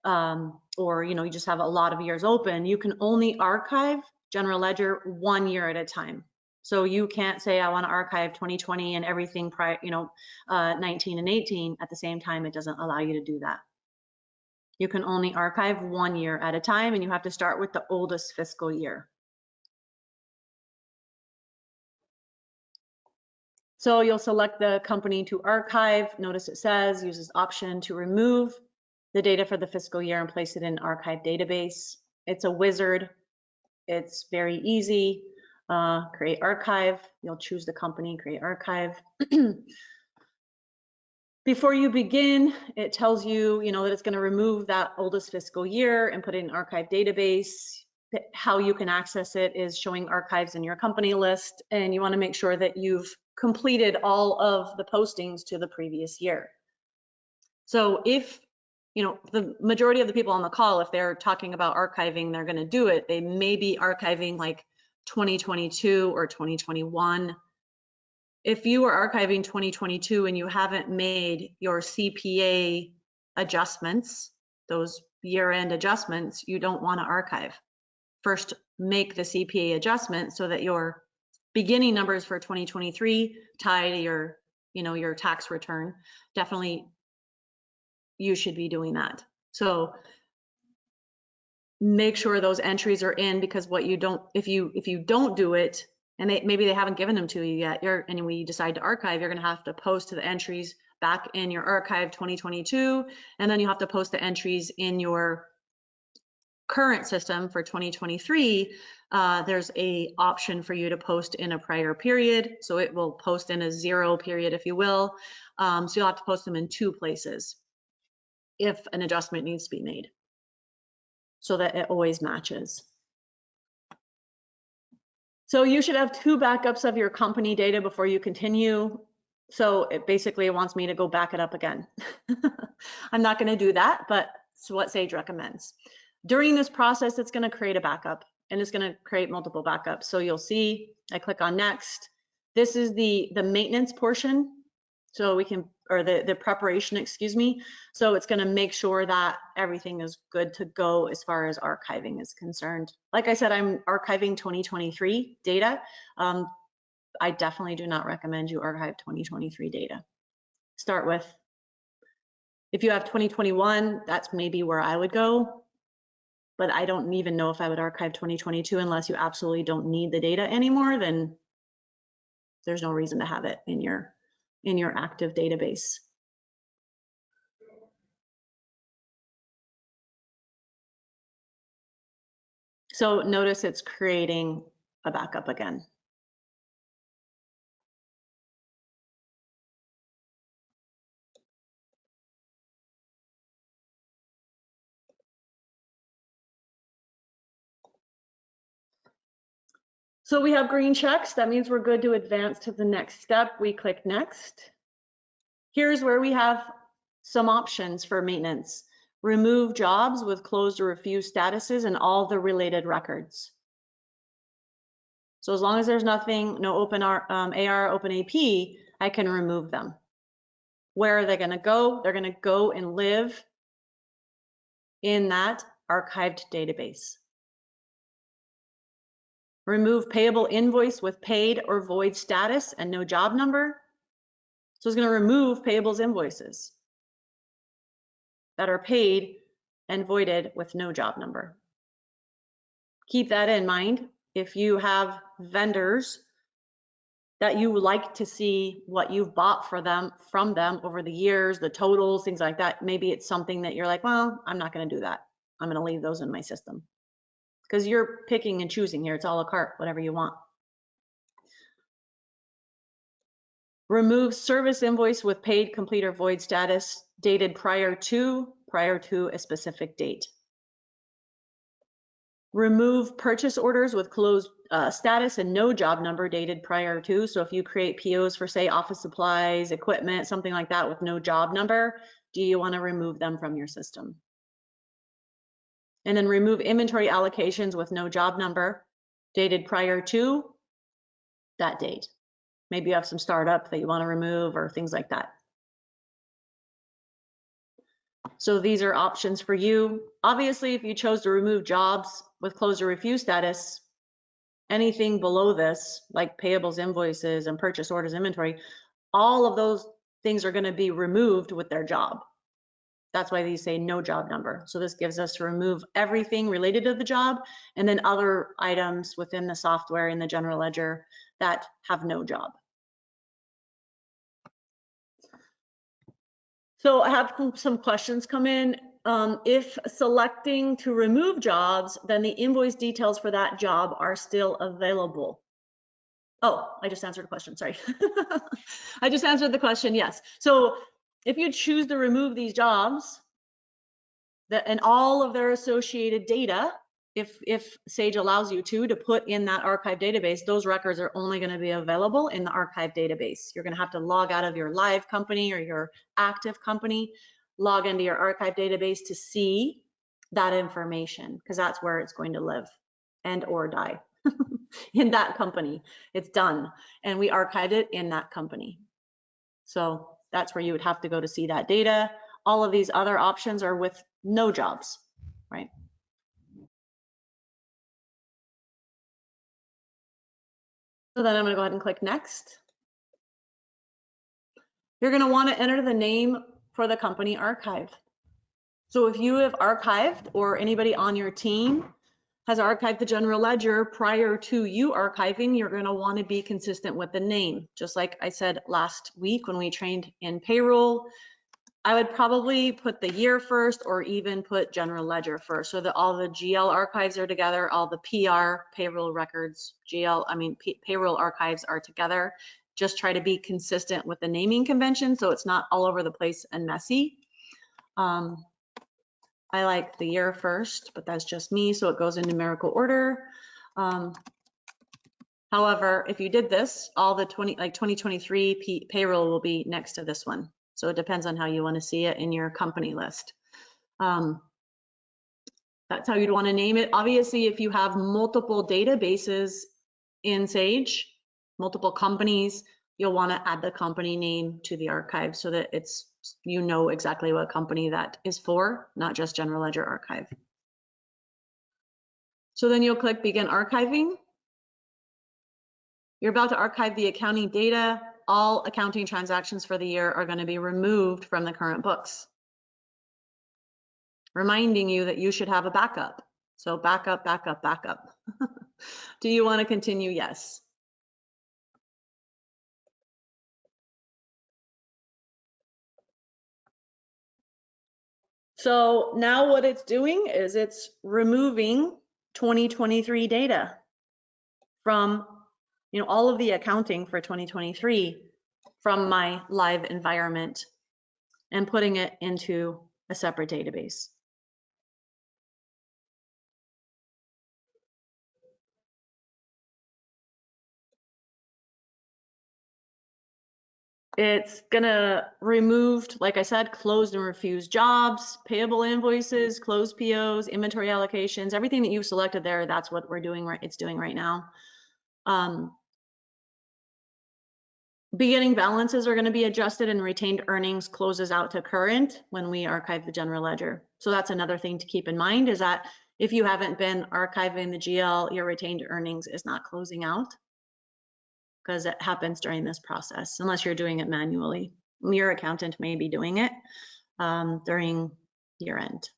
or you just have a lot of years open, you can only archive general ledger 1 year at a time. So you can't say I want to archive 2020 and everything prior, 19 and 18 at the same time. It doesn't allow you to do that. You can only archive 1 year at a time, and you have to start with the oldest fiscal year. So you'll select the company to archive. Notice it says use this option to remove the data for the fiscal year and place it in archive database. It's a wizard. It's very easy. Create archive. You'll choose the company, create archive. Before you begin, it tells you, that it's going to remove that oldest fiscal year and put it in archive database. How you can access it is showing archives in your company list, and you want to make sure that you've completed all of the postings to the previous year. So if, the majority of the people on the call, if they're talking about archiving, they're going to do it. They may be archiving like 2022 or 2021. If you are archiving 2022 and you haven't made your CPA adjustments, those year-end adjustments, you don't want to archive. First, make the CPA adjustment so that your beginning numbers for 2023 tie to your, your tax return. Definitely, you should be doing that. So make sure those entries are in, because what you don't, if you don't do it, and maybe they haven't given them to you yet, and when you decide to archive, you're going to have to post to the entries back in your archive 2022, and then you have to post the entries in your current system for 2023. There's a option for you to post in a prior period, so it will post in a 0 period, if you will. So you'll have to post them in 2 places if an adjustment needs to be made, so that it always matches. So you should have 2 backups of your company data before you continue. So it basically wants me to go back it up again. I'm not going to do that, but it's what Sage recommends. During this process, it's going to create a backup, and it's going to create multiple backups. So you'll see, I click on next. This is the maintenance portion. So we can, or the preparation, excuse me. So it's going to make sure that everything is good to go as far as archiving is concerned. Like I said, I'm archiving 2023 data. I definitely do not recommend you archive 2023 data. Start with, if you have 2021, that's maybe where I would go, but I don't even know if I would archive 2022 unless you absolutely don't need the data anymore. Then there's no reason to have it in your active database. So notice it's creating a backup again. So we have green checks. That means we're good to advance to the next step. We click next. Here's where we have some options for maintenance. Remove jobs with closed or refused statuses and all the related records. So as long as there's nothing, no open AR, open AP, I can remove them. Where are they going to go? They're going to go and live in that archived database. Remove payable invoice with paid or void status and no job number. So it's going to remove payables invoices that are paid and voided with no job number. Keep that in mind. If you have vendors that you like to see what you've bought from them over the years, the totals, things like that, maybe it's something that you're like, well, I'm not going to do that. I'm going to leave those in my system. Because you're picking and choosing here. It's a la carte, whatever you want. Remove service invoice with paid, complete, or void status dated prior to a specific date. remove purchase orders with closed status and no job number dated prior to. So if you create POs for, say, office supplies, equipment, something like that with no job number, do you want to remove them from your system? And then remove inventory allocations with no job number dated prior to that date. Maybe you have some startup that you want to remove or things like that. So these are options for you. Obviously, if you chose to remove jobs with close or refuse status, anything below this, like payables, invoices, and purchase orders, inventory, all of those things are going to be removed with their job. That's why these say no job number. So this gives us to remove everything related to the job and then other items within the software in the general ledger that have no job. So I have some questions come in. If selecting to remove jobs, then the invoice details for that job are still available. Oh, I just answered a question, sorry. I just answered the question, yes. So if you choose to remove these jobs and all of their associated data, if Sage allows you to put in that archive database, those records are only going to be available in the archive database. You're going to have to log out of your live company or your active company, log into your archive database to see that information, because that's where it's going to live and or die in that company. It's done, and we archived it in that company. So that's where you would have to go to see that data. All of these other options are with no jobs, right? So then I'm going to go ahead and click next. You're going to want to enter the name for the company archive. So if you have archived or anybody on your team has archived the general ledger prior to you archiving, you're going to want to be consistent with the name. Just like I said last week when we trained in payroll, I would probably put the year first or even put general ledger first so that all the GL archives are together, all the PR payroll records, payroll archives are together. Just try to be consistent with the naming convention so it's not all over the place and messy. I like the year first, but that's just me, so it goes in numerical order. However, if you did this, all the 2023 payroll will be next to this one. So it depends on how you want to see it in your company list. That's how you'd want to name it. Obviously, if you have multiple databases in Sage, multiple companies, you'll want to add the company name to the archive so that it's, you know exactly what company that is for, not just general ledger archive. So then you'll click begin archiving. You're about to archive the accounting data. All accounting transactions for the year are going to be removed from the current books, reminding you that you should have a backup. So backup, backup, backup. Do you want to continue? Yes. So now what it's doing is it's removing 2023 data from, all of the accounting for 2023 from my live environment and putting it into a separate database. It's gonna remove, like I said, closed and refused jobs, payable invoices, closed POs, inventory allocations, everything that you've selected there, that's what we're doing right, it's doing right now. Beginning balances are gonna be adjusted and retained earnings closes out to current when we archive the general ledger. So that's another thing to keep in mind, is that if you haven't been archiving the GL, your retained earnings is not closing out, because it happens during this process, unless you're doing it manually. Your accountant may be doing it during year end.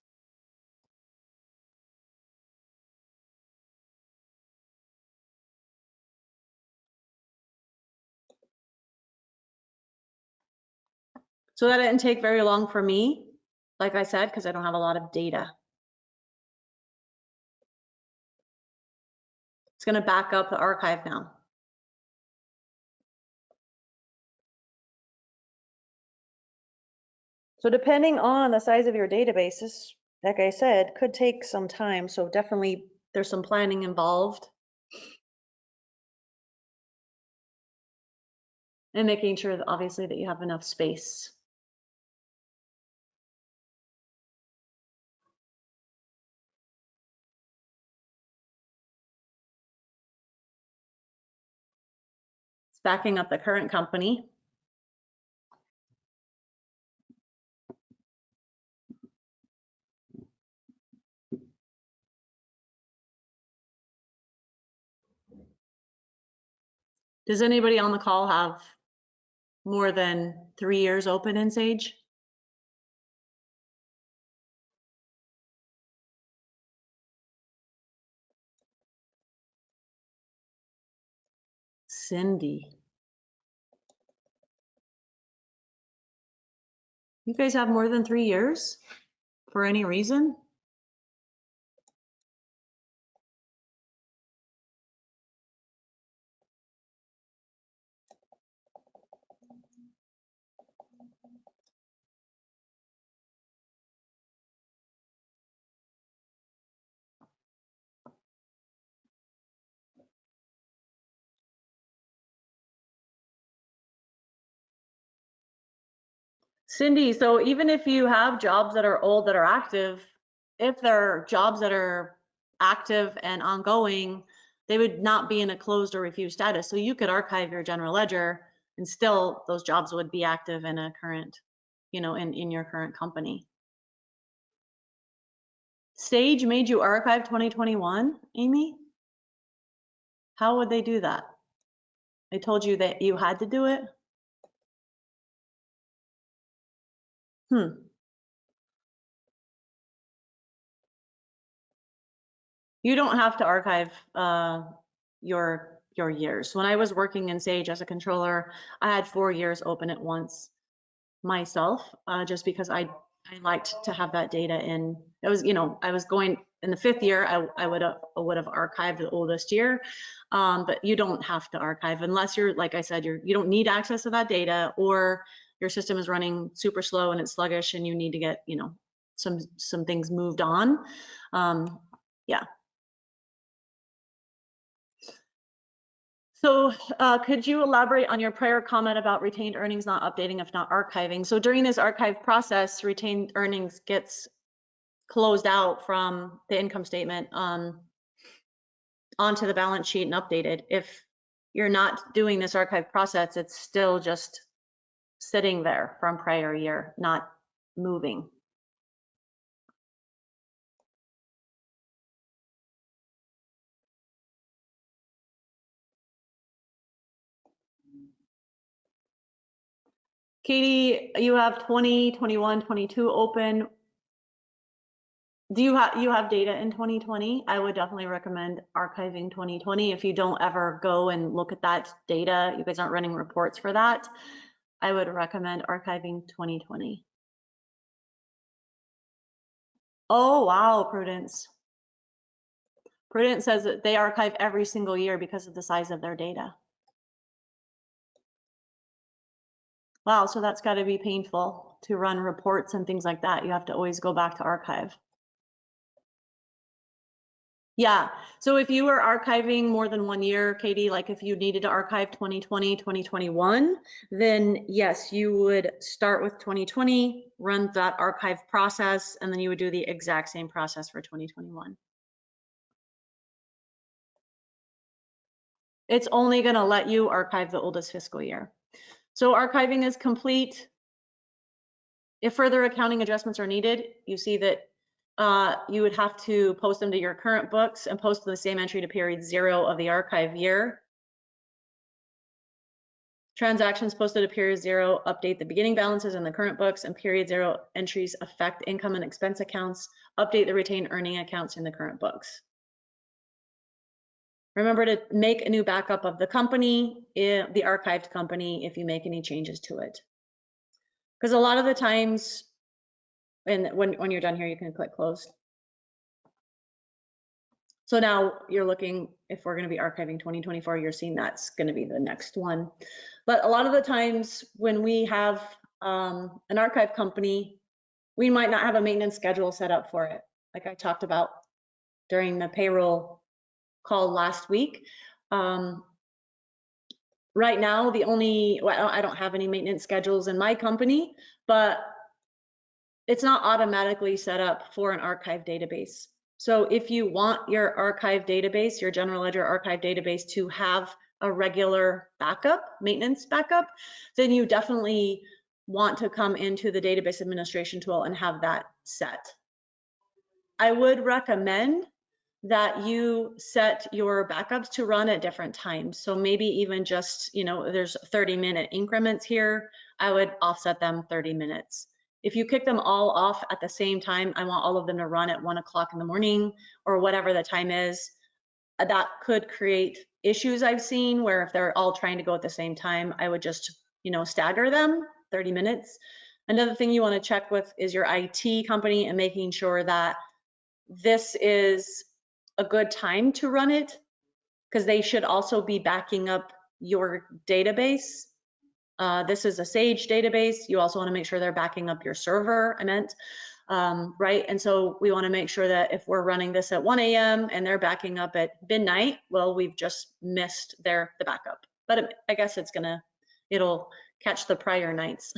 So that didn't take very long for me, like I said, because I don't have a lot of data. It's going to back up the archive now. So depending on the size of your databases, like I said, could take some time. So definitely There's some planning involved. And making sure that obviously that you have enough space. It's backing up the current company. Does anybody on the call have more than 3 years open in Sage? Cindy. You guys have more than 3 years for any reason? Cindy, so even if you have jobs that are old that are active, if they're jobs that are active and ongoing, they would not be in a closed or refused status. So you could archive your general ledger and still those jobs would be active in a current, you know, in your current company. Sage made you archive 2021, Amy? How would they do that? They told you that you had to do it? You don't have to archive your years. When I was working in Sage as a controller, I had 4 years open at once myself, just because I liked to have that data in. It was, you know, I was going in the 5th year, I would have archived the oldest year, but you don't have to archive unless you're, like I said, you don't need access to that data, or your system is running super slow and it's sluggish and you need to get, you know, some things moved on. Yeah. So could you elaborate on your prior comment about retained earnings not updating if not archiving? So during this archive process, retained earnings gets closed out from the income statement onto the balance sheet and updated. If you're not doing this archive process, it's still just sitting there from prior year, not moving. Katie, you have 20, 21, 22 open. Do you have data in 2020? I would definitely recommend archiving 2020. If you don't ever go and look at that data, you guys aren't running reports for that, I would recommend archiving 2020. Oh, wow, Prudence. Prudence says that they archive every single year because of the size of their data. Wow, so that's got to be painful to run reports and things like that. You have to always go back to archive. Yeah, so if you were archiving more than 1 year, Katie, like if you needed to archive 2020, 2021, then yes, you would start with 2020, run that archive process, and then you would do the exact same process for 2021. It's only going to let you archive the oldest fiscal year. So archiving is complete. If further accounting adjustments are needed, you see that you would have to post them to your current books and post the same entry to period 0 of the archive year. Transactions posted to period 0 update the beginning balances in the current books, and period 0 entries affect income and expense accounts, update the retained earning accounts in the current books. Remember to make a new backup of the company, the archived company, if you make any changes to it. Because a lot of the times, and when you're done here, you can click close. So now you're looking, if we're going to be archiving 2024, you're seeing that's going to be the next one. But a lot of the times when we have an archive company, we might not have a maintenance schedule set up for it, like I talked about. during the payroll call last week. Right now, I don't have any maintenance schedules in my company, but it's not automatically set up for an archive database. So if you want your archive database, your general ledger archive database, to have a regular backup, maintenance backup, then you definitely want to come into the database administration tool and have that set. I would recommend that you set your backups to run at different times. So maybe even just, there's 30-minute increments here. I would offset them 30 minutes. If you kick them all off at the same time, I want all of them to run at 1 o'clock in the morning or whatever the time is, that could create issues I've seen where if they're all trying to go at the same time, I would just, stagger them 30 minutes. Another thing you want to check with is your IT company and making sure that this is a good time to run it, because they should also be backing up your database. This is a Sage database. You also want to make sure they're backing up your server, right? And so we want to make sure that if we're running this at 1 a.m. and they're backing up at midnight, well, we've just missed the backup. But I guess it'll catch the prior nights.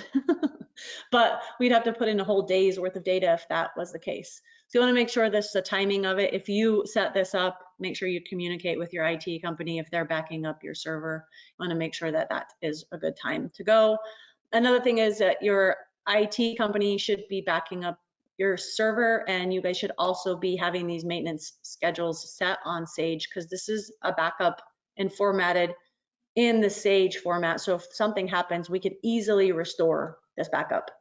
But we'd have to put in a whole day's worth of data if that was the case. So you want to make sure this is the timing of it. If you set this up, make sure you communicate with your IT company if they're backing up your server. You want to make sure that that is a good time to go. Another thing is that your IT company should be backing up your server, and you guys should also be having these maintenance schedules set on Sage, because this is a backup and formatted in the Sage format. So if something happens, we could easily restore this backup.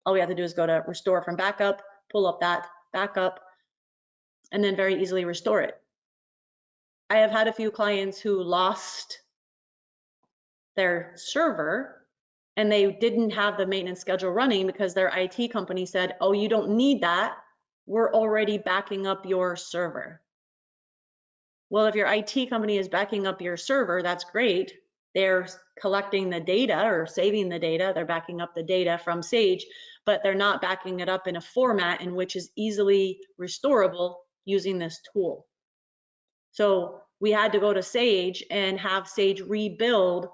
All we have to do is go to restore from backup, pull up that backup, and then very easily restore it. I have had a few clients who lost their server and they didn't have the maintenance schedule running because their IT company said, oh, you don't need that. We're already backing up your server. Well, if your IT company is backing up your server, that's great. They're collecting the data or saving the data. They're backing up the data from Sage, but they're not backing it up in a format in which is easily restorable using this tool. So we had to go to Sage and have Sage rebuild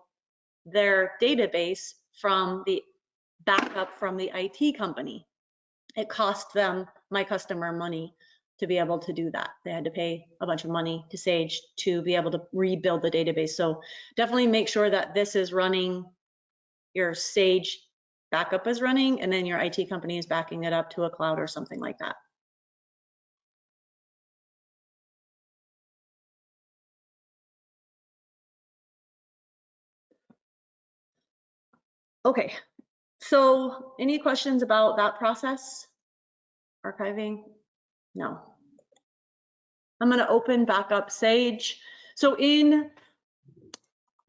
their database from the backup from the IT company. It cost them, my customer, money to be able to do that. They had to pay a bunch of money to Sage to be able to rebuild the database. So definitely make sure that this is running, your Sage backup is running, and then your IT company is backing it up to a cloud or something like that. Okay, so any questions about that process? Archiving? No. I'm going to open back up Sage. So in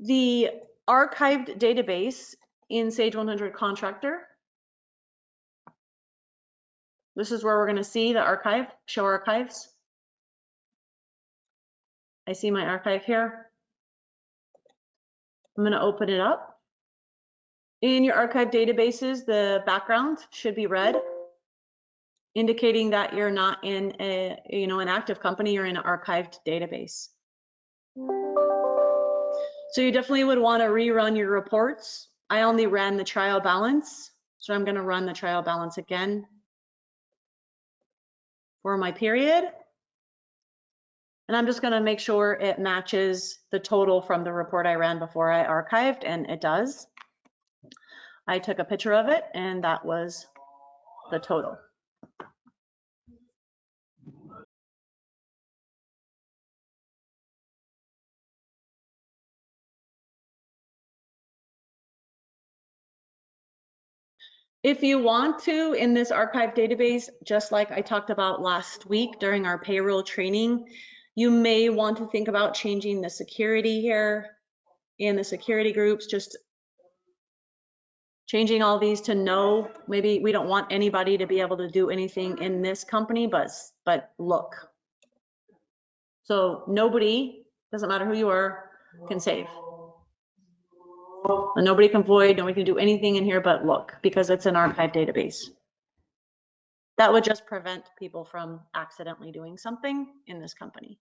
the archived database in Sage 100 Contractor, this is where we're going to see the archive, show archives. I see my archive here. I'm going to open it up. In your archive databases, the background should be red, indicating that you're not in an active company, you're in an archived database. So you definitely would want to rerun your reports. I only ran the trial balance, so I'm going to run the trial balance again for my period. And I'm just going to make sure it matches the total from the report I ran before I archived, and it does. I took a picture of it, and that was the total. If you want to, in this archive database, just like I talked about last week during our payroll training, you may want to think about changing the security here in the security groups, just changing all these to no. Maybe we don't want anybody to be able to do anything in this company, but look. So nobody, doesn't matter who you are, can save. And nobody can void, nobody can do anything in here but look, because it's an archive database. That would just prevent people from accidentally doing something in this company.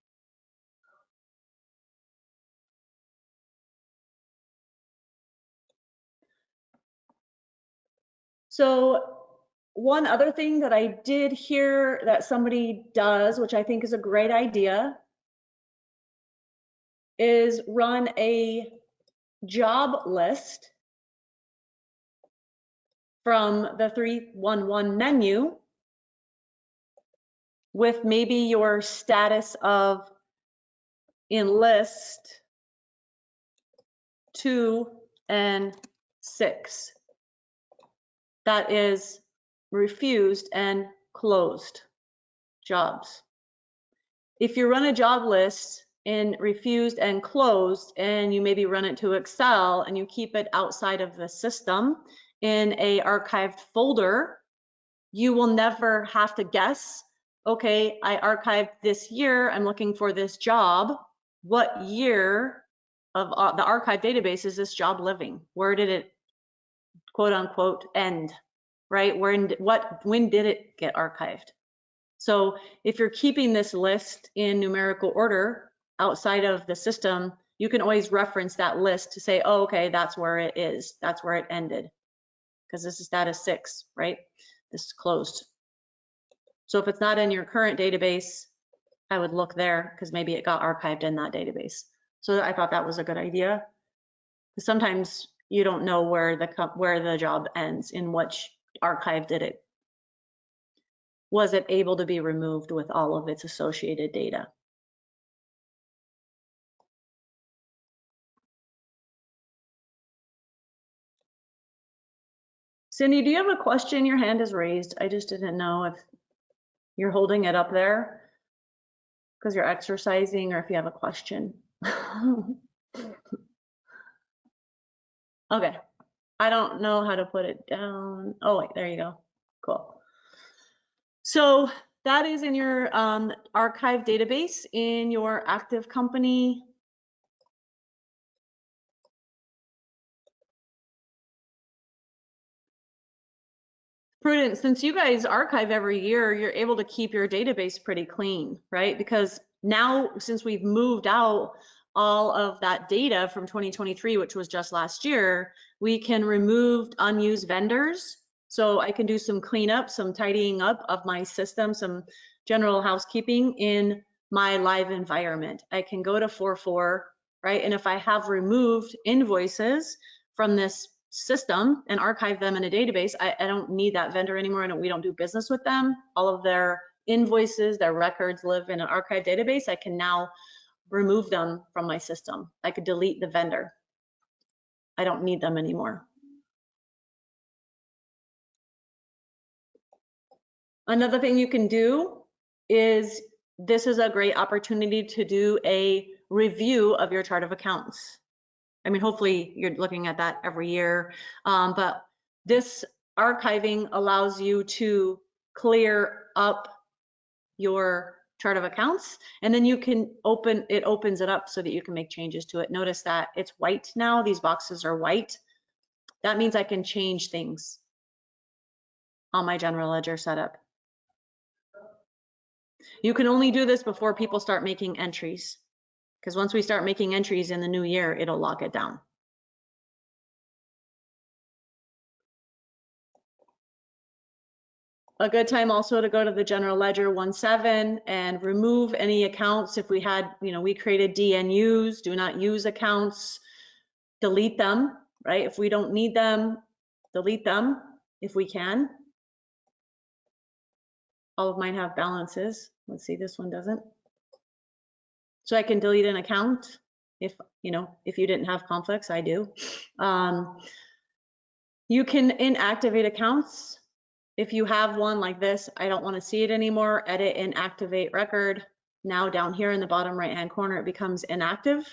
So one other thing that I did hear that somebody does, which I think is a great idea, is run a job list from the 311 menu with maybe your status of enlist 2 and 6. That is refused and closed jobs. If you run a job list in refused and closed, and you maybe run it to Excel and you keep it outside of the system in a archived folder, you will never have to guess, okay, I archived this year, I'm looking for this job. What year of the archive database is this job living? Where did it, quote unquote, end, right? When did it get archived? So if you're keeping this list in numerical order outside of the system, you can always reference that list to say, oh, okay, that's where it is. That's where it ended. Because this is status 6, right? This is closed. So if it's not in your current database, I would look there because maybe it got archived in that database. So I thought that was a good idea. Sometimes you don't know where the job ends, in which archive did it. Was it able to be removed with all of its associated data? Cindy, do you have a question? Your hand is raised. I just didn't know if you're holding it up there because you're exercising, or if you have a question. Okay, I don't know how to put it down. Oh, wait, there you go. Cool. So that is in your archive database in your active company. Prudence, since you guys archive every year, you're able to keep your database pretty clean, right? Because now, since we've moved out all of that data from 2023, which was just last year, we can remove unused vendors. So I can do some cleanup, some tidying up of my system, some general housekeeping in my live environment. I can go to 4.4, right? And if I have removed invoices from this system and archive them in a database, I don't need that vendor anymore. We don't do business with them. All of their invoices, their records live in an archive database. I can now remove them from my system. I could delete the vendor. I don't need them anymore. Another thing you can do is, this is a great opportunity to do a review of your chart of accounts. I mean, hopefully you're looking at that every year, but this archiving allows you to clear up your chart of accounts, and then you can it opens it up so that you can make changes to it. Notice that it's white now. These boxes are white. That means I can change things on my general ledger setup. You can only do this before people start making entries, because once we start making entries in the new year, it'll lock it down. A good time also to go to the general ledger 1.7 and remove any accounts. If we had, we created DNUs, do not use accounts, delete them, right? If we don't need them, delete them if we can. All of mine have balances. Let's see, this one doesn't. So I can delete an account if you didn't have conflicts. I do. You can inactivate accounts. If you have one like this, I don't want to see it anymore, edit and activate record. Now down here in the bottom right-hand corner, it becomes inactive.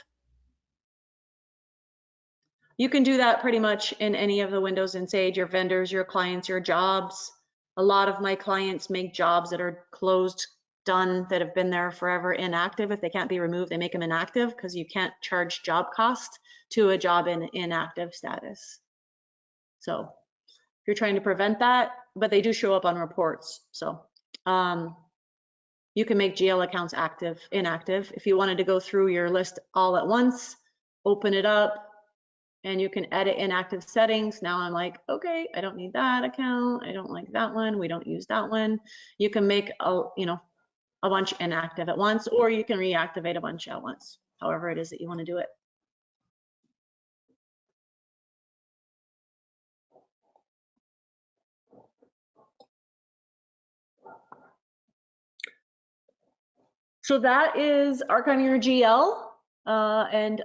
You can do that pretty much in any of the windows in Sage, your vendors, your clients, your jobs. A lot of my clients make jobs that are closed, done, that have been there forever, inactive. If they can't be removed, they make them inactive, because you can't charge job cost to a job in inactive status. So if you're trying to prevent that, but they do show up on reports. So you can make GL accounts active, inactive. If you wanted to go through your list all at once, open it up, and you can edit inactive settings. Now I'm like, okay, I don't need that account. I don't like that one. We don't use that one. You can make a bunch inactive at once, or you can reactivate a bunch at once, however it is that you want to do it. So that is archiving your GL and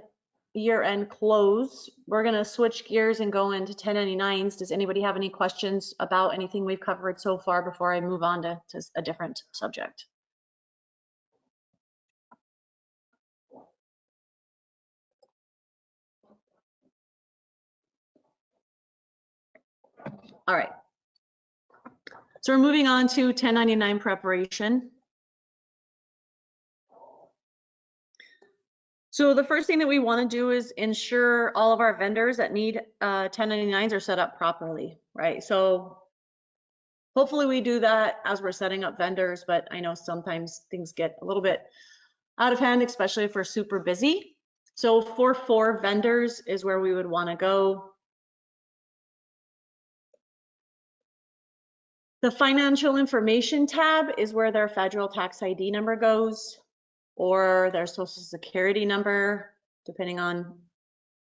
year-end close. We're going to switch gears and go into 1099s. Does anybody have any questions about anything we've covered so far before I move on to a different subject? All right. So we're moving on to 1099 preparation. So the first thing that we want to do is ensure all of our vendors that need 1099s are set up properly, right? So hopefully we do that as we're setting up vendors, but I know sometimes things get a little bit out of hand, especially if we're super busy. So for vendors is where we would want to go. The financial information tab is where their federal tax ID number goes, or their social security number, depending on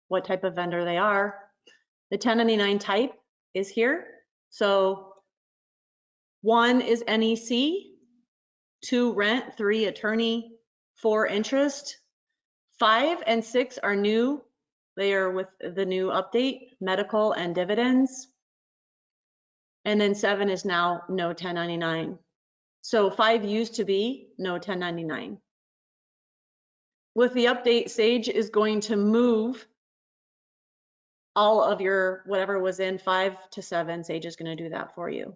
what type of vendor they are. The 1099 type is here. So 1 is NEC, 2 rent, 3 attorney, 4 interest, 5 and 6 are new. They are with the new update, medical and dividends. And then 7 is now no 1099. So 5 used to be no 1099. With the update, Sage is going to move all of your, whatever was in 5 to 7, Sage is going to do that for you.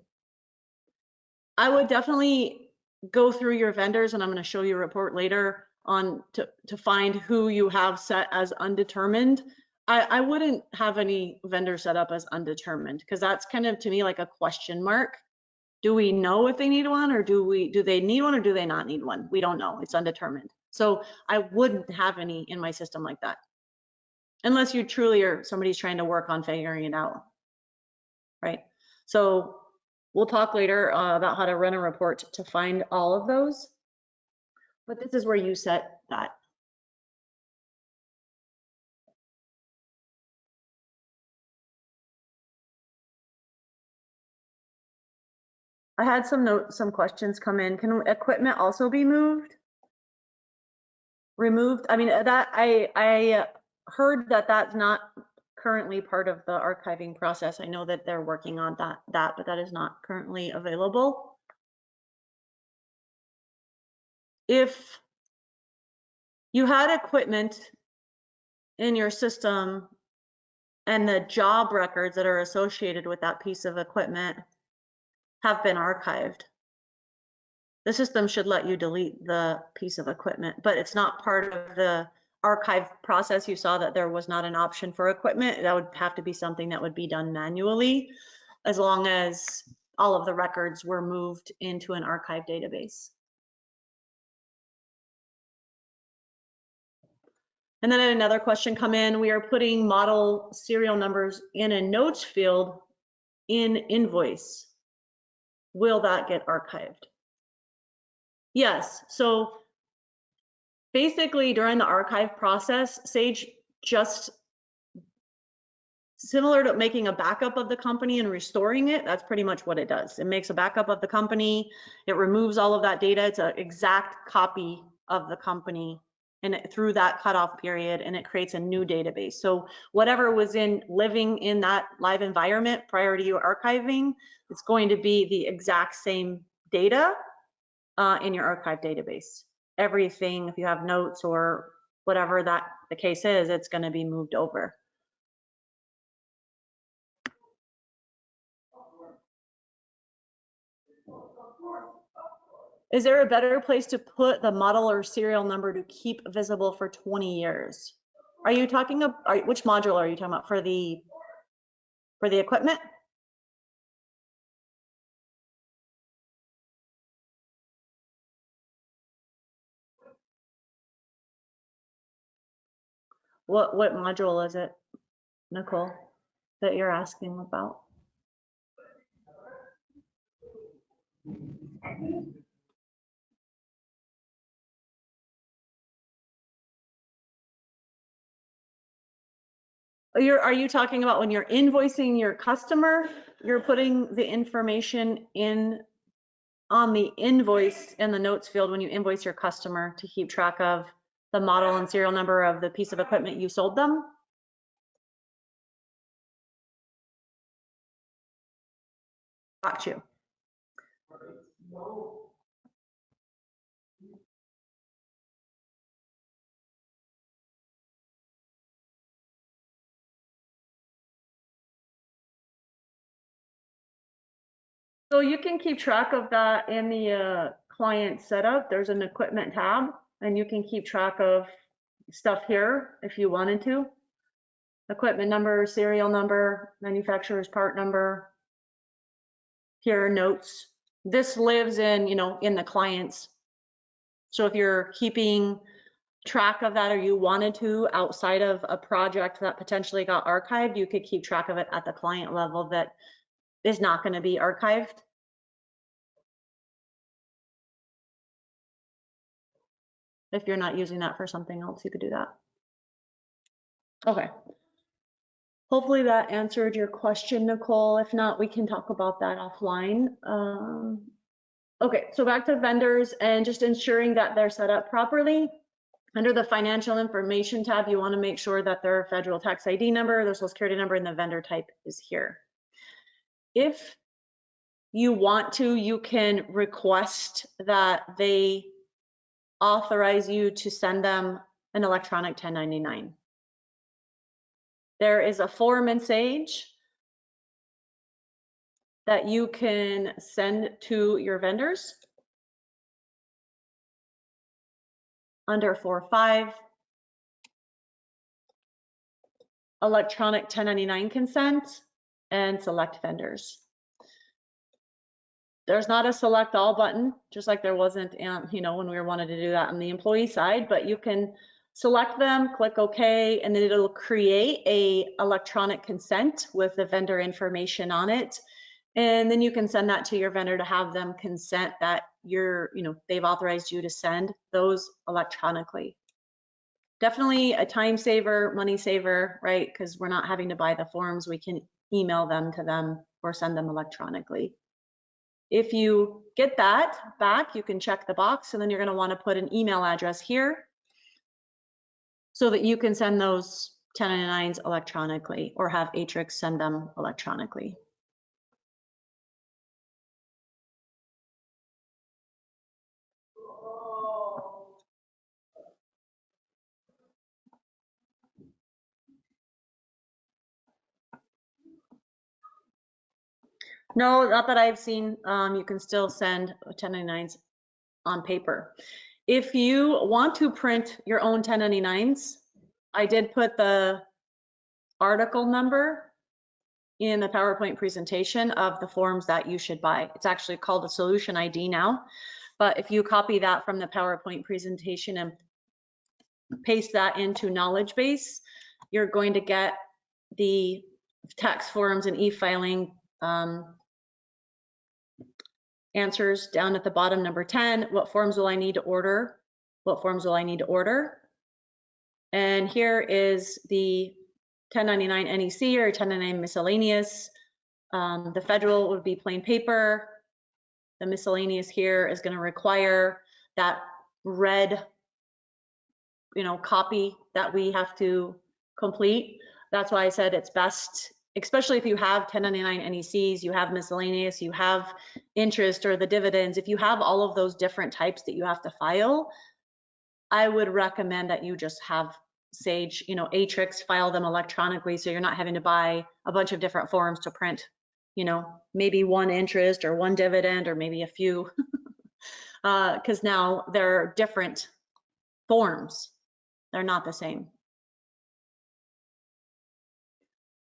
I would definitely go through your vendors, and I'm going to show you a report later on to find who you have set as undetermined. I wouldn't have any vendor set up as undetermined, because that's kind of, to me, like a question mark. Do we know if they need one, or do they need one, or do they not need one? We don't know. It's undetermined. So I wouldn't have any in my system like that, unless you truly are somebody's trying to work on figuring it out, right? So we'll talk later about how to run a report to find all of those, but this is where you set that. I had some questions come in. Can equipment also be moved? Removed? I mean, that I heard that that's not currently part of the archiving process. I know that they're working on that, but that is not currently available. If you had equipment in your system and the job records that are associated with that piece of equipment have been archived, the system should let you delete the piece of equipment, but it's not part of the archive process. You saw that there was not an option for equipment. That would have to be something that would be done manually, as long as all of the records were moved into an archive database. And then I had another question come in. We are putting model serial numbers in a notes field in invoice. Will that get archived? Yes. So basically during the archive process, Sage just, similar to making a backup of the company and restoring it, that's pretty much what it does. It makes a backup of the company, it removes all of that data, it's an exact copy of the company and through that cutoff period, and it creates a new database. So whatever was living in that live environment prior to you archiving, it's going to be the exact same data in your archive database. Everything, if you have notes or whatever that the case is, it's going to be moved over. Is there a better place to put the model or serial number to keep visible for 20 years? Are you talking about, which module are you talking about, for the equipment? What module is it, Nicole, that you're asking about? Are you talking about when you're invoicing your customer, you're putting the information in on the invoice in the notes field when you invoice your customer to keep track of the model and serial number of the piece of equipment you sold them? Got you. So you can keep track of that in the client setup. There's an equipment tab, and you can keep track of stuff here if you wanted to. Equipment number, serial number, manufacturer's part number, here notes. This lives in, in the clients. So if you're keeping track of that or you wanted to outside of a project that potentially got archived, you could keep track of it at the client level that is not going to be archived. If you're not using that for something else, you could do that. Okay. Hopefully that answered your question, Nicole. If not, we can talk about that offline. Okay, so back to vendors and just ensuring that they're set up properly. Under the financial information tab, you want to make sure that their federal tax ID number, their social security number, and the vendor type is here. If you want to, you can request that they authorize you to send them an electronic 1099. There is a form in Sage that you can send to your vendors under 4.5, electronic 1099 consent, and select vendors. There's not a select all button, just like there wasn't, when we wanted to do that on the employee side, but you can select them, click OK, and then it'll create a electronic consent with the vendor information on it. And then you can send that to your vendor to have them consent that they've authorized you to send those electronically. Definitely a time saver, money saver, right? Because we're not having to buy the forms. We can email them to them or send them electronically. If you get that back, you can check the box, and then you're going to want to put an email address here so that you can send those 1099s electronically or have Atrix send them electronically. No, not that I've seen. You can still send 1099s on paper. If you want to print your own 1099s, I did put the article number in the PowerPoint presentation of the forms that you should buy. It's actually called a solution ID now, but if you copy that from the PowerPoint presentation and paste that into knowledge base, you're going to get the tax forms and e-filing answers down at the bottom, number 10. What forms will I need to order? What forms will I need to order? And here is the 1099 NEC or 1099 miscellaneous. The federal would be plain paper. The miscellaneous here is going to require that red, copy that we have to complete. That's why I said it's best, especially if you have 1099 NECs, you have miscellaneous, you have interest or the dividends. If you have all of those different types that you have to file, I would recommend that you just have Sage, Atrix file them electronically, so you're not having to buy a bunch of different forms to print, maybe one interest or one dividend or maybe a few, because now they're different forms. They're not the same.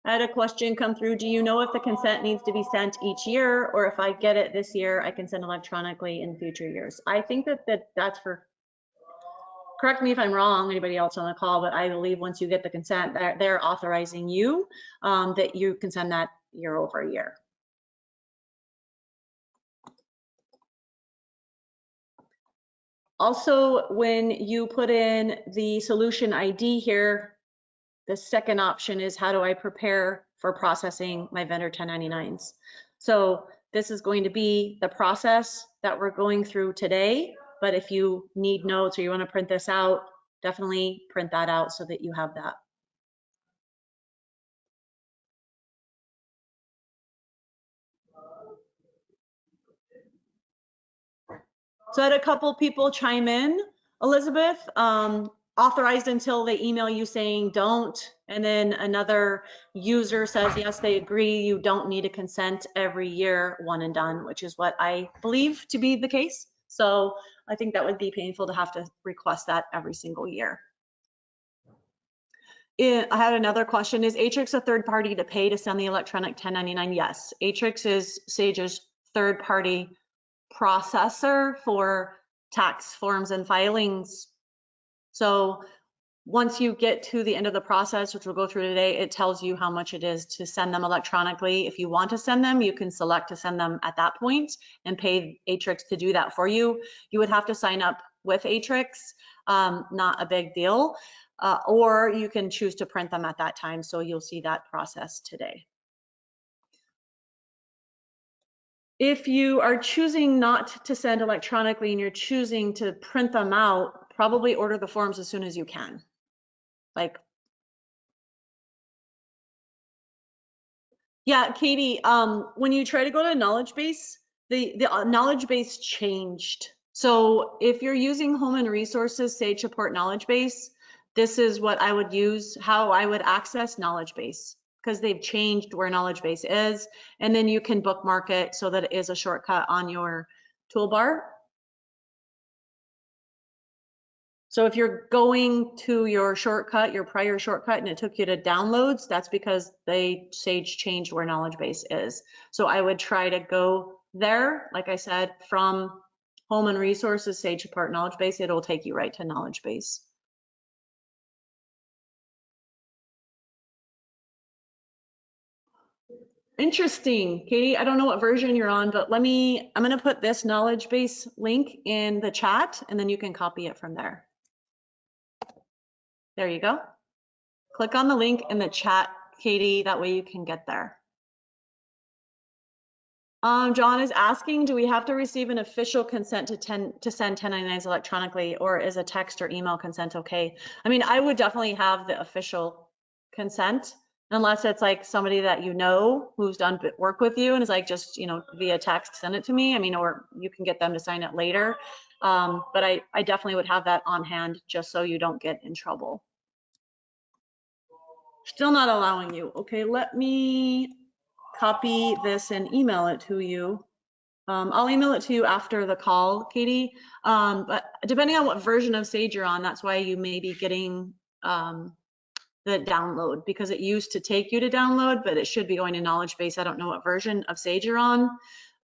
I had a question come through. Do you know if the consent needs to be sent each year, or if I get it this year, I can send electronically in future years? I think that's for, correct me if I'm wrong, anybody else on the call, but I believe once you get the consent, they're authorizing you that you can send that year over year. Also, when you put in the solution ID here, the second option is how do I prepare for processing my vendor 1099s? So this is going to be the process that we're going through today, but if you need notes or you want to print this out, definitely print that out so that you have that. So I had a couple people chime in, Elizabeth, authorized until they email you saying don't, and then another user says yes, they agree, you don't need a consent every year, one and done, which is what I believe to be the case. So I think that would be painful to have to request that every single year. I had another question. Is Atrix a third party to pay to send the electronic 1099? Yes, Atrix is Sage's third party processor for tax forms and filings. So once you get to the end of the process, which we'll go through today, it tells you how much it is to send them electronically. If you want to send them, you can select to send them at that point and pay Atrix to do that for you. You would have to sign up with Atrix, not a big deal, or you can choose to print them at that time. So you'll see that process today. If you are choosing not to send electronically and you're choosing to print them out, probably order the forms as soon as you can. Like, yeah, Katie, when you try to go to knowledge base, the knowledge base changed. So if you're using Home and Resources Sage Support knowledge base, this is what I would use, how I would access knowledge base, because they've changed where knowledge base is, and then you can bookmark it so that it is a shortcut on your toolbar. So if you're going to your shortcut, your prior shortcut, and it took you to downloads, that's because Sage changed where knowledge base is. So I would try to go there, like I said, from Home and Resources, Sage Support knowledge base, it'll take you right to knowledge base. Interesting, Katie. I don't know what version you're on, but I'm gonna put this knowledge base link in the chat and then you can copy it from there. There you go. Click on the link in the chat, Katie, that way you can get there. John is asking, do we have to receive an official consent to send 1099s electronically, or is a text or email consent okay? I mean, I would definitely have the official consent, unless it's like somebody that you know who's done work with you and is like, just, you know, via text, send it to me. I mean, or you can get them to sign it later. But I definitely would have that on hand just so you don't get in trouble. Still not allowing you. Okay, let me copy this and email it to you. I'll email it to you after the call, Katie. But depending on what version of Sage you're on, that's why you may be getting the download, because it used to take you to download, but it should be going to knowledge base. I don't know what version of Sage you're on,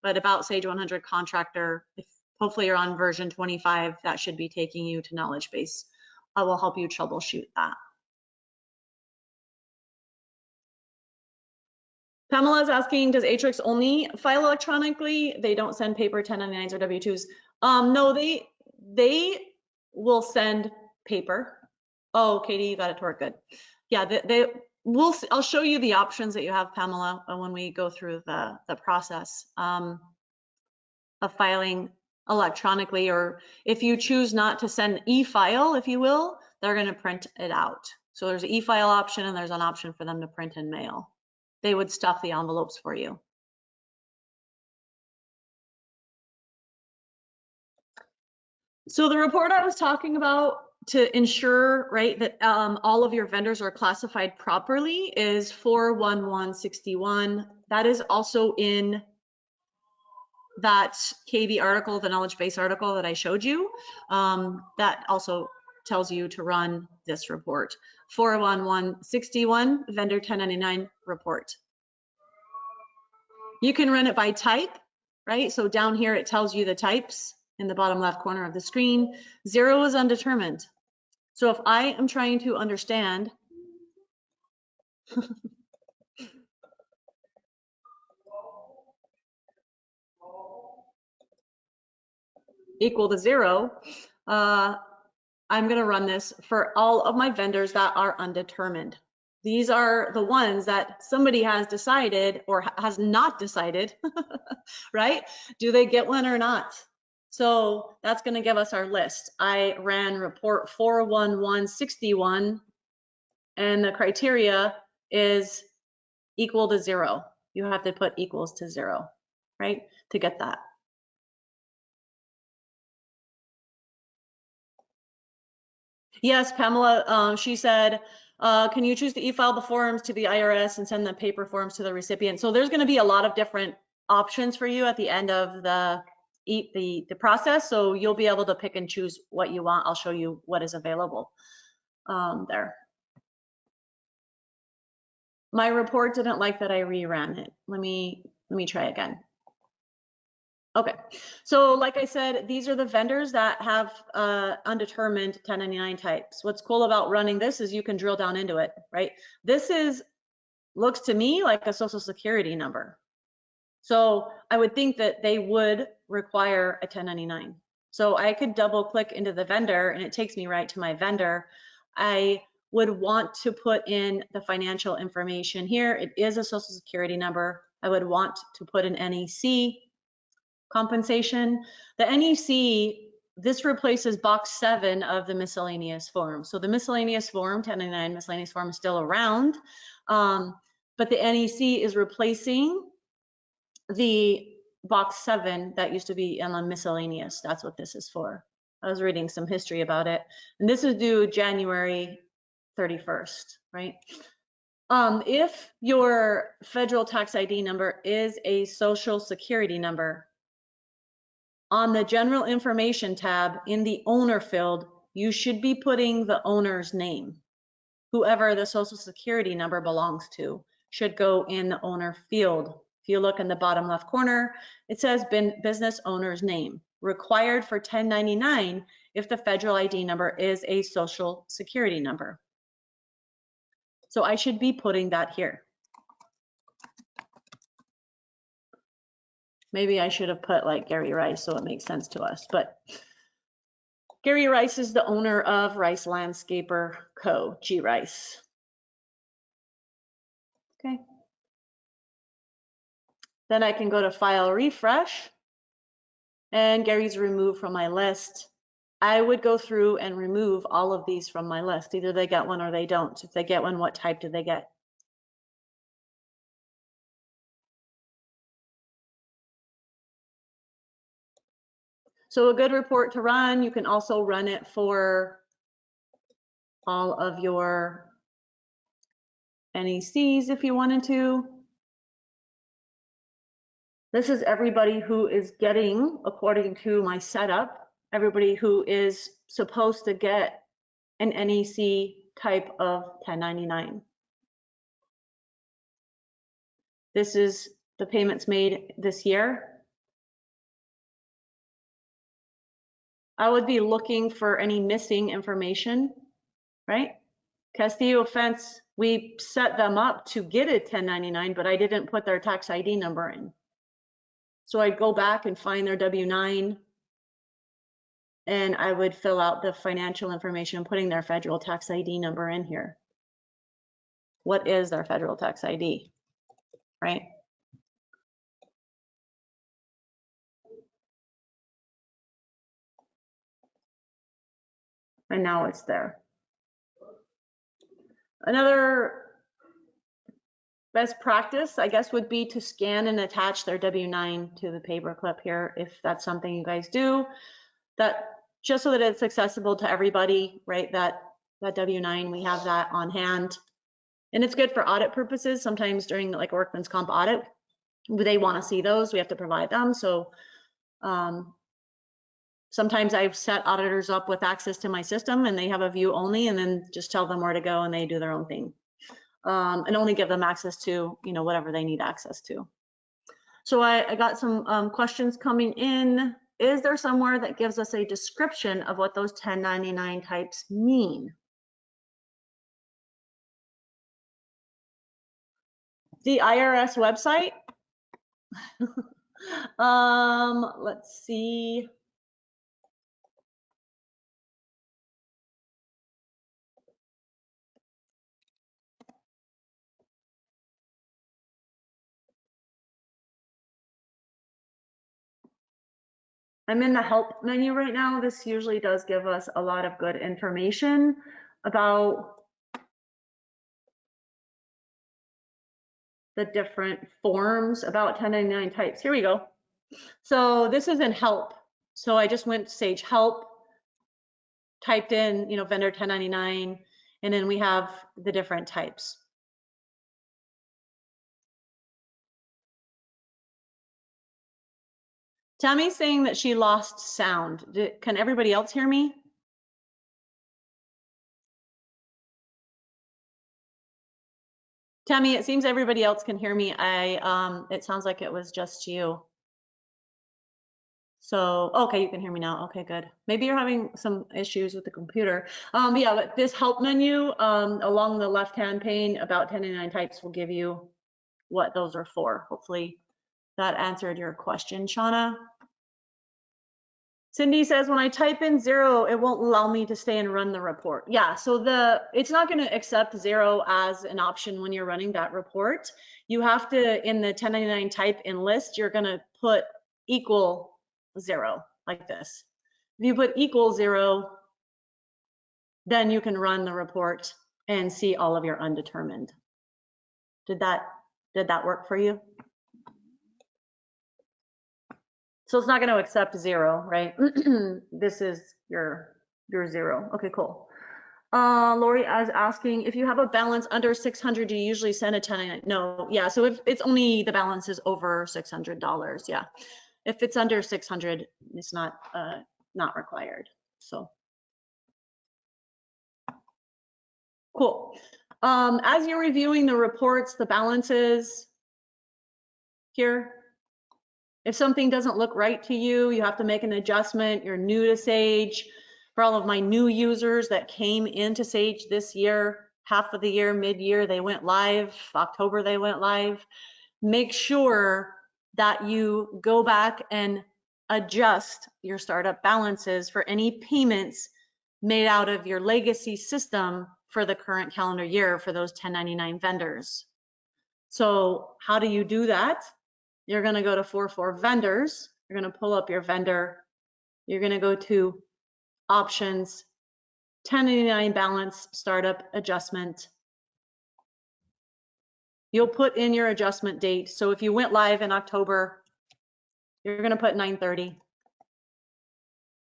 but about Sage 100 Contractor, if hopefully you're on version 25, that should be taking you to knowledge base. I will help you troubleshoot that. Pamela is asking, does Atrix only file electronically? They don't send paper 1099s or W-2s. No, they will send paper. Oh, Katie, you got it to work good. Yeah, I'll show you the options that you have, Pamela, when we go through the process of filing electronically, or if you choose not to send e-file, if you will, they're going to print it out. So there's an e-file option and there's an option for them to print and mail. They would stuff the envelopes for you. So the report I was talking about to ensure, right, that all of your vendors are classified properly is 41161. That is also in that KB article, the knowledge base article that I showed you. That also tells you to run this report. 41161 vendor 1099 report. You can run it by type, right? So down here it tells you the types in the bottom left corner of the screen. 0 is undetermined. So if I am trying to understand equal to 0, I'm going to run this for all of my vendors that are undetermined. These are the ones that somebody has decided or has not decided, right? Do they get one or not? So that's going to give us our list. I ran report 41161, and the criteria is equal to 0. You have to put equals to 0, right, to get that. Yes, Pamela, she said, can you choose to e-file the forms to the IRS and send the paper forms to the recipient? So there's going to be a lot of different options for you at the end of the process. So you'll be able to pick and choose what you want. I'll show you what is available there. My report didn't like that I reran it. Let me try again. Okay, so like I said, these are the vendors that have undetermined 1099 types. What's cool about running this is you can drill down into it, right? This looks to me like a social security number. So I would think that they would require a 1099. So I could double click into the vendor and it takes me right to my vendor. I would want to put in the financial information here. It is a social security number. I would want to put an NEC compensation. The NEC, this replaces box 7 of the miscellaneous form. So the miscellaneous form, 1099 miscellaneous form, is still around, but the NEC is replacing the box 7 that used to be in the miscellaneous. That's what this is for. I was reading some history about it, and this is due January 31st, right? If your federal tax ID number is a social security number, on the general information tab in the owner field, you should be putting the owner's name. Whoever the social security number belongs to should go in the owner field. If you look in the bottom left corner, it says business owner's name, required for 1099 if the federal ID number is a social security number. So I should be putting that here. Maybe I should have put like Gary Rice so it makes sense to us, but Gary Rice is the owner of Rice Landscaper Co., G. Rice. Okay. Then I can go to File Refresh, and Gary's removed from my list. I would go through and remove all of these from my list. Either they get one or they don't. If they get one, what type do they get? So a good report to run, you can also run it for all of your NECs if you wanted to. This is everybody who is getting, according to my setup, everybody who is supposed to get an NEC type of 1099. This is the payments made this year. I would be looking for any missing information, right? Castillo Fence, we set them up to get a 1099, but I didn't put their tax ID number in. So I'd go back and find their W-9, and I would fill out the financial information, putting their federal tax ID number in here. What is their federal tax ID, right? And now it's there. Another best practice, I guess, would be to scan and attach their W-9 to the paperclip here, if that's something you guys do. That just so that it's accessible to everybody, right? That W-9, we have that on hand. And it's good for audit purposes. Sometimes during like workman's comp audit, they want to see those, we have to provide them. So sometimes I've set auditors up with access to my system and they have a view only, and then just tell them where to go and they do their own thing. And only give them access to, you know, whatever they need access to. So I got some questions coming in. is there somewhere that gives us a description of what those 1099 types mean? The IRS website. Let's see. I'm in the help menu right now. This usually does give us a lot of good information about the different forms about 1099 types. Here we go. So this is in help. So I just went to Sage Help, typed in, vendor 1099, and then we have the different types. Tammy's saying that she lost sound. Can everybody else hear me? Tammy, it seems everybody else can hear me. It sounds like it was just you. So, okay, you can hear me now. Okay, good. Maybe you're having some issues with the computer. Yeah, but this help menu along the left-hand pane about 1099 types will give you what those are for. Hopefully that answered your question, Shauna. Cindy says, when I type in 0, it won't allow me to stay and run the report. Yeah, so it's not going to accept 0 as an option when you're running that report. You have to, in the 1099 type in list, you're going to put equal 0 like this. If you put equal 0, then you can run the report and see all of your undetermined. Did that work for you? So it's not going to accept 0, right? This is your 0. Okay, cool. Lori is asking, if you have a balance under 600, do you usually send a 1099? No, yeah. So if it's only the balance is over $600, yeah. If it's under 600, it's not required. So cool. As you're reviewing the reports, the balances here, if something doesn't look right to you, you have to make an adjustment. You're new to Sage. For all of my new users that came into Sage this year, half of the year, mid-year, they went live. October, they went live. Make sure that you go back and adjust your startup balances for any payments made out of your legacy system for the current calendar year for those 1099 vendors. So how do you do that? You're going to go to 44 vendors. You're going to pull up your vendor. You're going to go to options, 1099 balance, startup adjustment. You'll put in your adjustment date. So if you went live in October, you're going to put 9/30.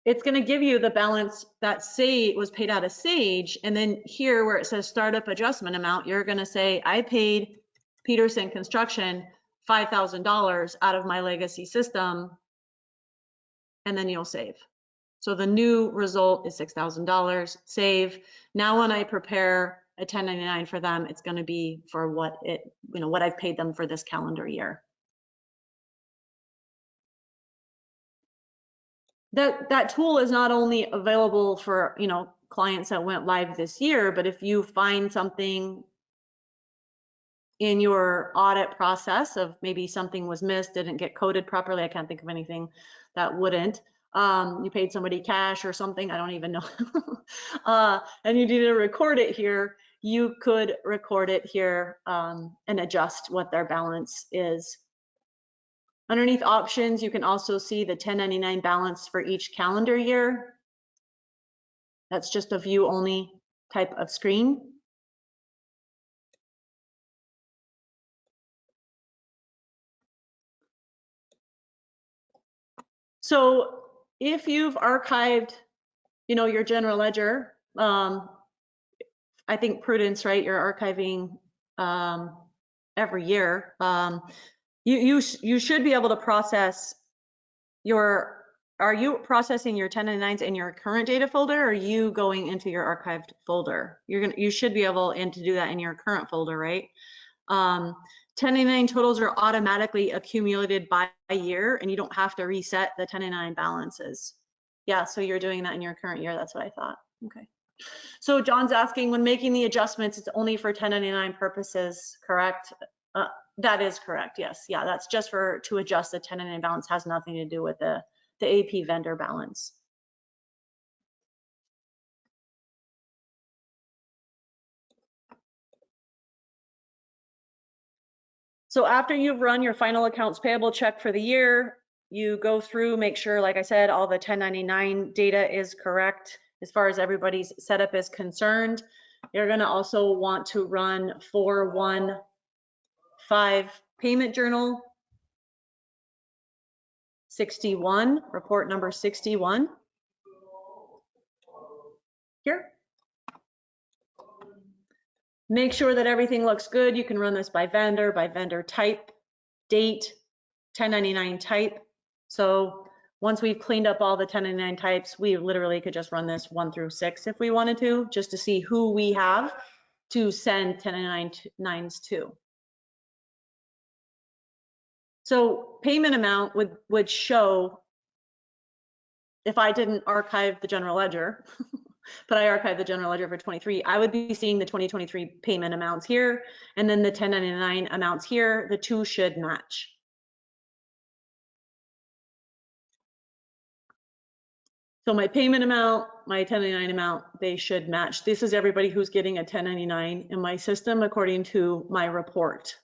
It's going to give you the balance that was paid out of Sage. And then here where it says startup adjustment amount, you're going to say, I paid Peterson Construction $5,000 out of my legacy system, and then you'll save. So the new result is $6,000, save. Now when I prepare a 1099 for them, it's going to be for what I've paid them for this calendar year. That tool is not only available for clients that went live this year, but if you find something in your audit process of maybe something was missed, didn't get coded properly, I can't think of anything that wouldn't. You paid somebody cash or something, I don't even know. And you need to record it here. You could record it here and adjust what their balance is. Underneath options, you can also see the 1099 balance for each calendar year. That's just a view only type of screen. So if you've archived, your general ledger, I think Prudence, right? You're archiving every year. You should be able to process are you processing your 1099s in your current data folder, or are you going into your archived folder? You should be able to do that in your current folder, right? 1099 totals are automatically accumulated by year, and you don't have to reset the 1099 balances. Yeah, so you're doing that in your current year. That's what I thought. Okay. So John's asking, when making the adjustments, it's only for 1099 purposes, correct? That is correct, yes. Yeah, that's just to adjust the 1099 balance, has nothing to do with the AP vendor balance. So after you've run your final accounts payable check for the year, you go through, make sure, like I said, all the 1099 data is correct as far as everybody's setup is concerned. You're gonna also want to run 415 payment journal 61, report number 61. Here. Make sure that everything looks good. You can run this by vendor type, date, 1099 type. So once we've cleaned up all the 1099 types, we literally could just run this 1 through 6 if we wanted to, just to see who we have to send 1099s to. So payment amount would show, if I didn't archive the general ledger, but I archived the general ledger for 23, I would be seeing the 2023 payment amounts here, and then the 1099 amounts here. The two should match. So my payment amount, my 1099 amount, they should match. This is everybody who's getting a 1099 in my system according to my report.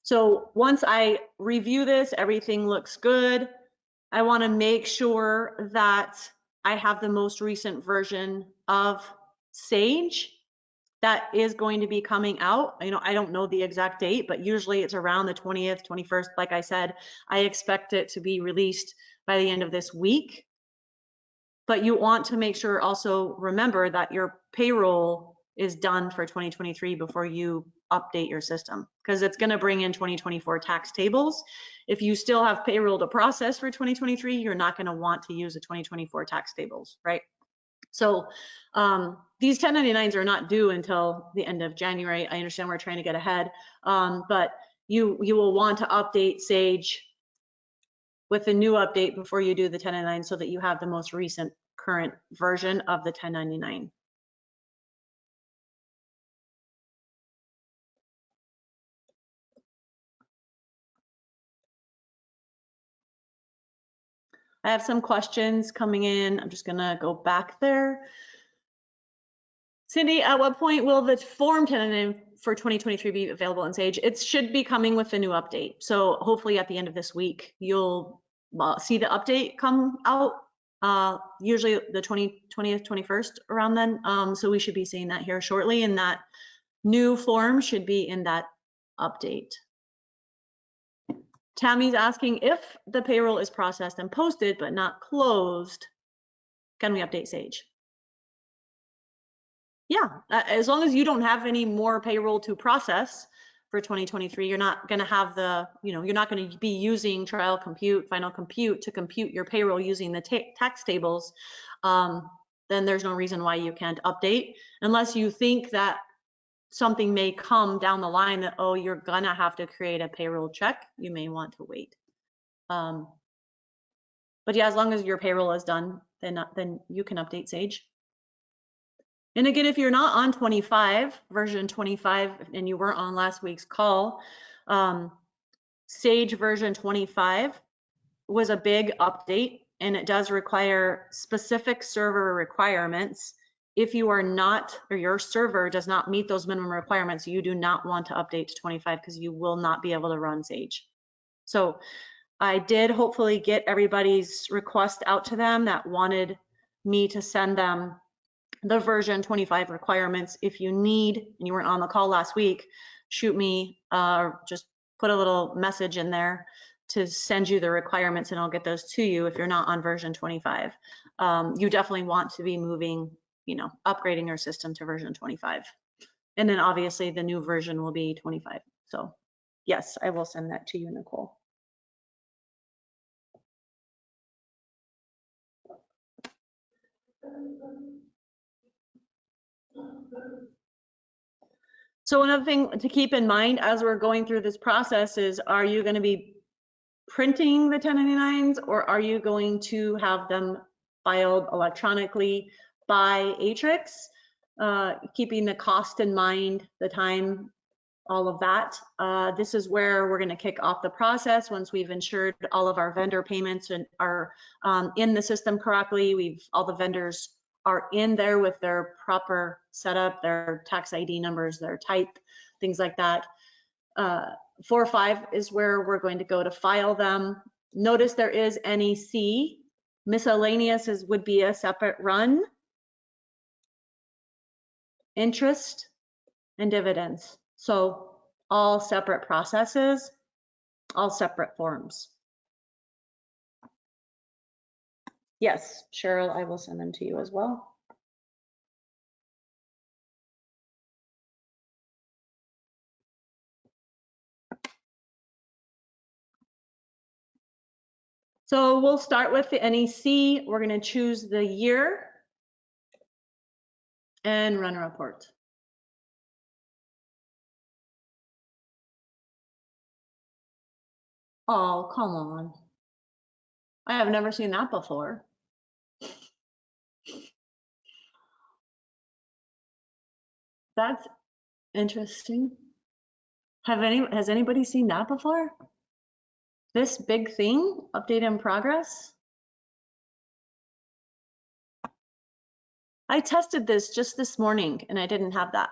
So once I review this, everything looks good. I want to make sure that I have the most recent version of Sage that is going to be coming out. You know, I don't know the exact date, but usually it's around the 20th, 21st. Like I said, I expect it to be released by the end of this week. But you want to make sure, also remember that your payroll is done for 2023 before you update your system, because it's going to bring in 2024 tax tables. If you still have payroll to process for 2023, you're not going to want to use the 2024 tax tables, right? So these 1099s are not due until the end of January. I understand we're trying to get ahead, but you will want to update Sage with the new update before you do the 1099 so that you have the most recent current version of the 1099. I have some questions coming in. I'm just gonna go back there. Cindy, at what point will the Form 1099 for 2023 be available in Sage? It should be coming with the new update. So hopefully at the end of this week, you'll see the update come out, usually the 20th, 21st, around then. So we should be seeing that here shortly, and that new form should be in that update. Tammy's asking, if the payroll is processed and posted but not closed, can we update Sage? Yeah, as long as you don't have any more payroll to process for 2023, you're not going to have the, you're not going to be using trial compute, final compute to compute your payroll using the tax tables. Then there's no reason why you can't update, unless you think that something may come down the line that, oh, you're gonna have to create a payroll check. You may want to wait. But yeah, as long as your payroll is done, then you can update Sage. And again, if you're not on 25, version 25, and you weren't on last week's call, Sage version 25 was a big update, and it does require specific server requirements. If you are not, or your server does not meet those minimum requirements, you do not want to update to 25, because you will not be able to run Sage. So I did hopefully get everybody's request out to them that wanted me to send them the version 25 requirements. If you need, and you weren't on the call last week, shoot me, just put a little message in there to send you the requirements, and I'll get those to you if you're not on version 25. You definitely want to be moving, upgrading your system to version 25. And then obviously the new version will be 25. So yes, I will send that to you, Nicole. So another thing to keep in mind as we're going through this process is, are you going to be printing the 1099s, or are you going to have them filed electronically by Atrix? Keeping the cost in mind, the time, all of that. This is where we're going to kick off the process once we've ensured all of our vendor payments and are in the system correctly. All the vendors are in there with their proper setup, their tax ID numbers, their type, things like that. 4.5 is where we're going to go to file them. Notice there is NEC. Miscellaneous would be a separate run. Interest and dividends. So all separate processes, all separate forms. Yes, Cheryl, I will send them to you as well. So we'll start with the NEC. We're going to choose the year and run a report. Oh, come on. I have never seen that before. That's interesting. Has anybody seen that before? This big thing, update in progress? I tested this just this morning and I didn't have that.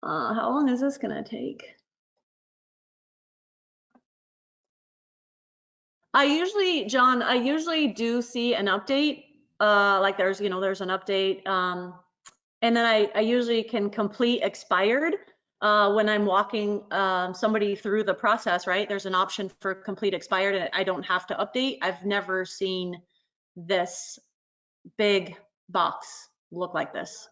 How long is this gonna take? John, I usually do see an update, like there's an update, and then I usually can complete expired when I'm walking somebody through the process, right? There's an option for complete expired and I don't have to update. I've never seen this big box look like this.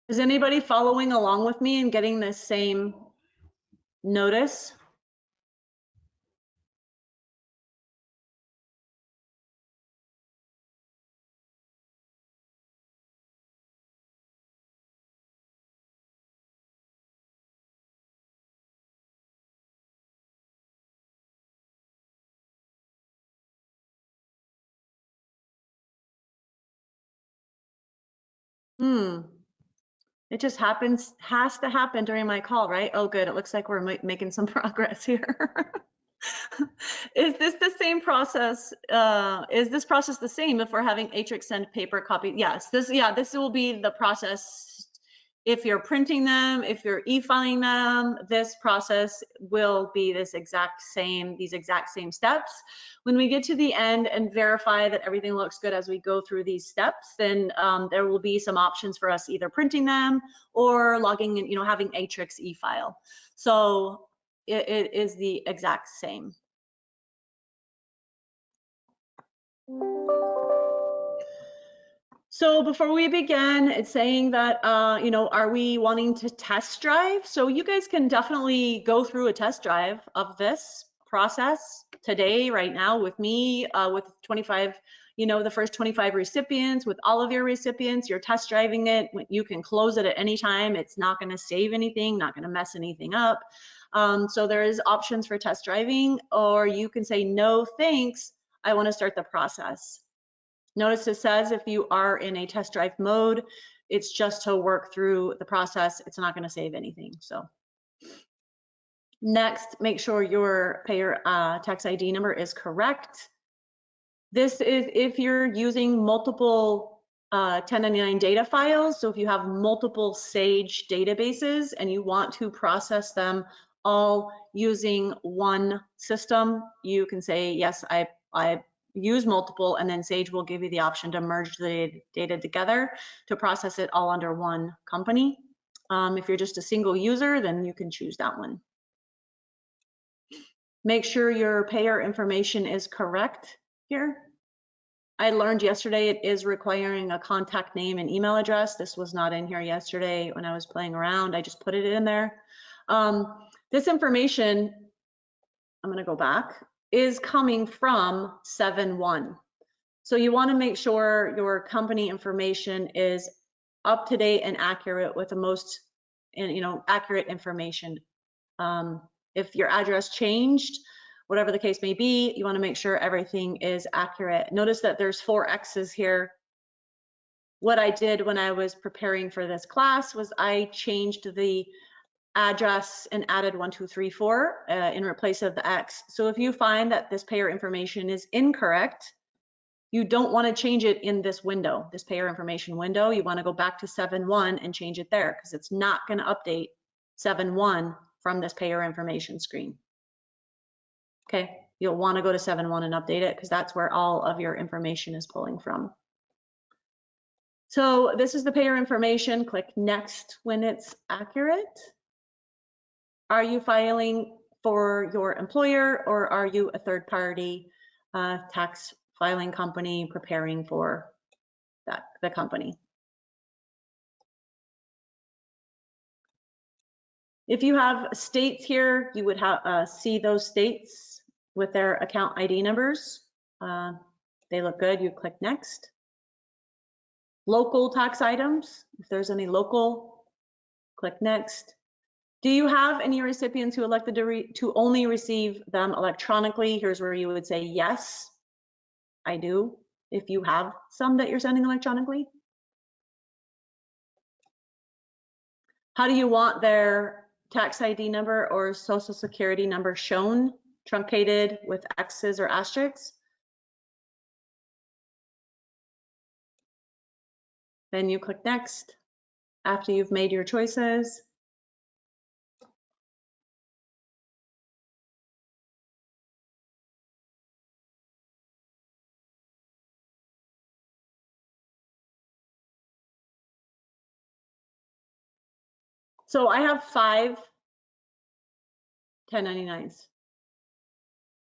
Is anybody following along with me and getting this same notice? It just has to happen during my call, right? Oh, good. It looks like we're making some progress here. Is this the same process? Is this process the same if we're having Atrix send paper copy? Yes, this will be the process. If you're printing them, if you're e-filing them, this process will be these exact same steps. When we get to the end and verify that everything looks good as we go through these steps, then there will be some options for us either printing them or logging in, having Atrix e-file. So it is the exact same. So before we begin, it's saying that, are we wanting to test drive? So you guys can definitely go through a test drive of this process today, right now, with me, with 25, the first 25 recipients, with all of your recipients. You're test driving it. You can close it at any time. It's not going to save anything, not going to mess anything up. So there is options for test driving, or you can say, no, thanks, I want to start the process. Notice it says if you are in a test drive mode, it's just to work through the process. It's not going to save anything. So next, make sure your payer tax ID number is correct. This is if you're using multiple 1099 data files. So if you have multiple Sage databases and you want to process them all using one system, you can say, yes, I use multiple, and then Sage will give you the option to merge the data together to process it all under one company. If you're just a single user, then you can choose that one. Make sure your payer information is correct here. I learned yesterday it is requiring a contact name and email address. This was not in here yesterday when I was playing around. I just put it in there. This information, I'm gonna go back, is coming from 7-1. So you wanna make sure your company information is up to date and accurate with the most, accurate information. If your address changed, whatever the case may be, you want to make sure everything is accurate. Notice that there's 4 X's here. What I did when I was preparing for this class was I changed the address and added 1, 2, 3, 4 in place of the X. So if you find that this payer information is incorrect, you don't want to change it in this window, this payer information window. You want to go back to 7-1 and change it there because it's not going to update 7-1 from this payer information screen. Okay, you'll want to go to 7-1 and update it because that's where all of your information is pulling from. So this is the payer information. Click next when it's accurate. Are you filing for your employer or are you a third party tax filing company preparing for the company? If you have states here, you would have see those states with their account ID numbers. They look good, you click next. Local tax items, if there's any local, click next. Do you have any recipients who elected to only receive them electronically? Here's where you would say yes, I do, if you have some that you're sending electronically. How do you want their tax ID number or social security number shown? Truncated with X's or asterisks? Then you click next after you've made your choices. So I have 5 1099s,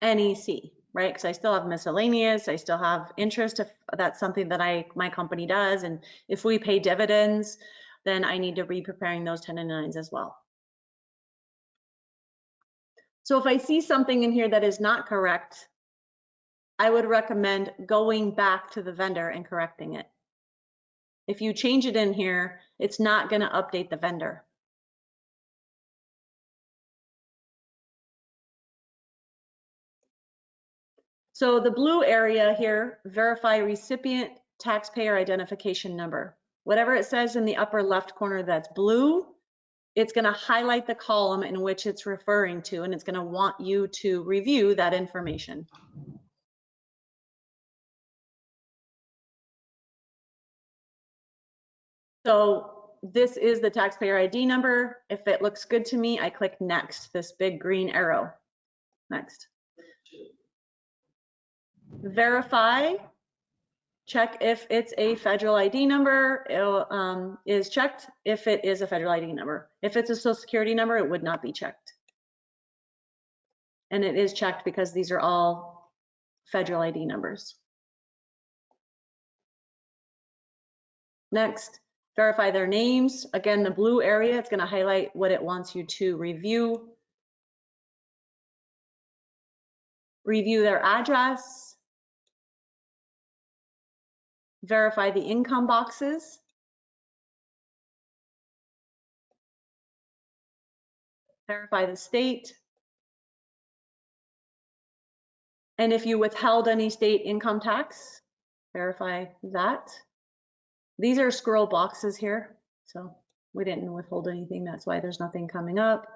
NEC, right? Because I still have miscellaneous, I still have interest if that's something that my company does. And if we pay dividends, then I need to be preparing those 1099s as well. So if I see something in here that is not correct, I would recommend going back to the vendor and correcting it. If you change it in here, it's not going to update the vendor. So the blue area here, verify recipient taxpayer identification number. Whatever it says in the upper left corner that's blue, it's going to highlight the column in which it's referring to, and it's going to want you to review that information. So this is the taxpayer ID number. If it looks good to me, I click next, this big green arrow. Next. Verify, check if it's a federal ID number, is checked if it is a federal ID number. If it's a social security number, it would not be checked. And it is checked because these are all federal ID numbers. Next, verify their names. Again, the blue area, it's going to highlight what it wants you to review. Review their address. Verify the income boxes. Verify the state. And if you withheld any state income tax, verify that. These are scroll boxes here, so we didn't withhold anything. That's why there's nothing coming up.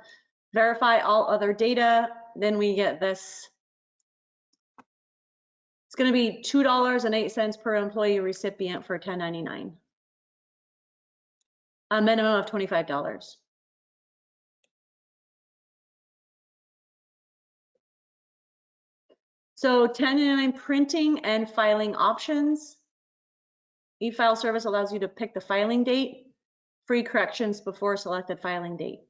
Verify all other data. Then we get this. It's going to be $2.08 per employee recipient for 1099. A minimum of $25. So 1099 printing and filing options. E-file service allows you to pick the filing date. free corrections before selected filing date.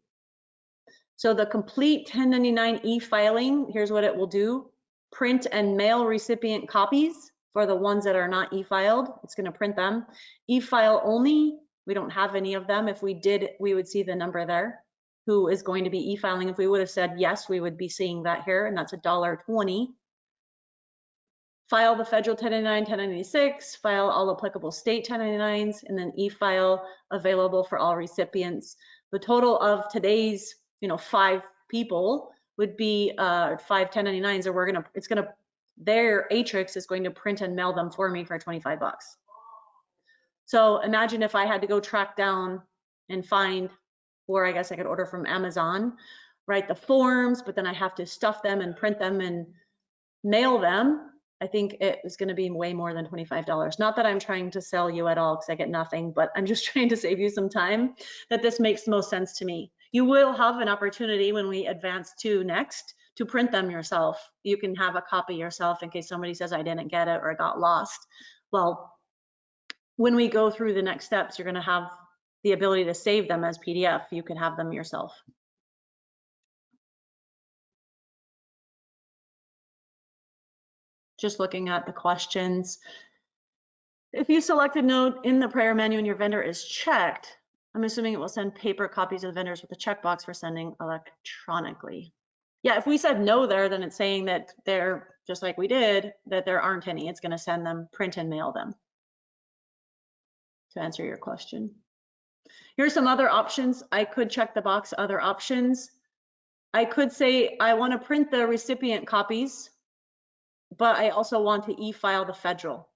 So the complete 1099 e-filing, here's what it will do. Print and mail recipient copies for the ones that are not e-filed. It's going to print them. E-file only, we don't have any of them. If we did, we would see the number there. Who is going to be e-filing? If we would have said yes, we would be seeing that here, and that's $1.20. File the federal 1099, 1096, file all applicable state 1099s, and then e-file available for all recipients. The total of today's, 5 people would be 5 1099s, or their Atrix is going to print and mail them for me for 25 bucks. So imagine if I had to go track down and find, or I guess I could order from Amazon, write the forms, but then I have to stuff them and print them and mail them. I think it is going to be way more than $25. Not that I'm trying to sell you at all because I get nothing, but I'm just trying to save you some time, that this makes the most sense to me. You will have an opportunity when we advance to next to print them yourself. You can have a copy yourself in case somebody says I didn't get it or it got lost. Well, when we go through the next steps, you're going to have the ability to save them as PDF. You can have them yourself. Just looking at the questions. If you select a note in the prior menu and your vendor is checked, I'm assuming it will send paper copies of the vendors with a checkbox for sending electronically. Yeah, if we said no there, then it's saying that they're, just like we did, that there aren't any. It's going to send them, print and mail them. To answer your question. Here's some other options. I could check the box, other options. I could say I want to print the recipient copies, but I also want to e-file the federal.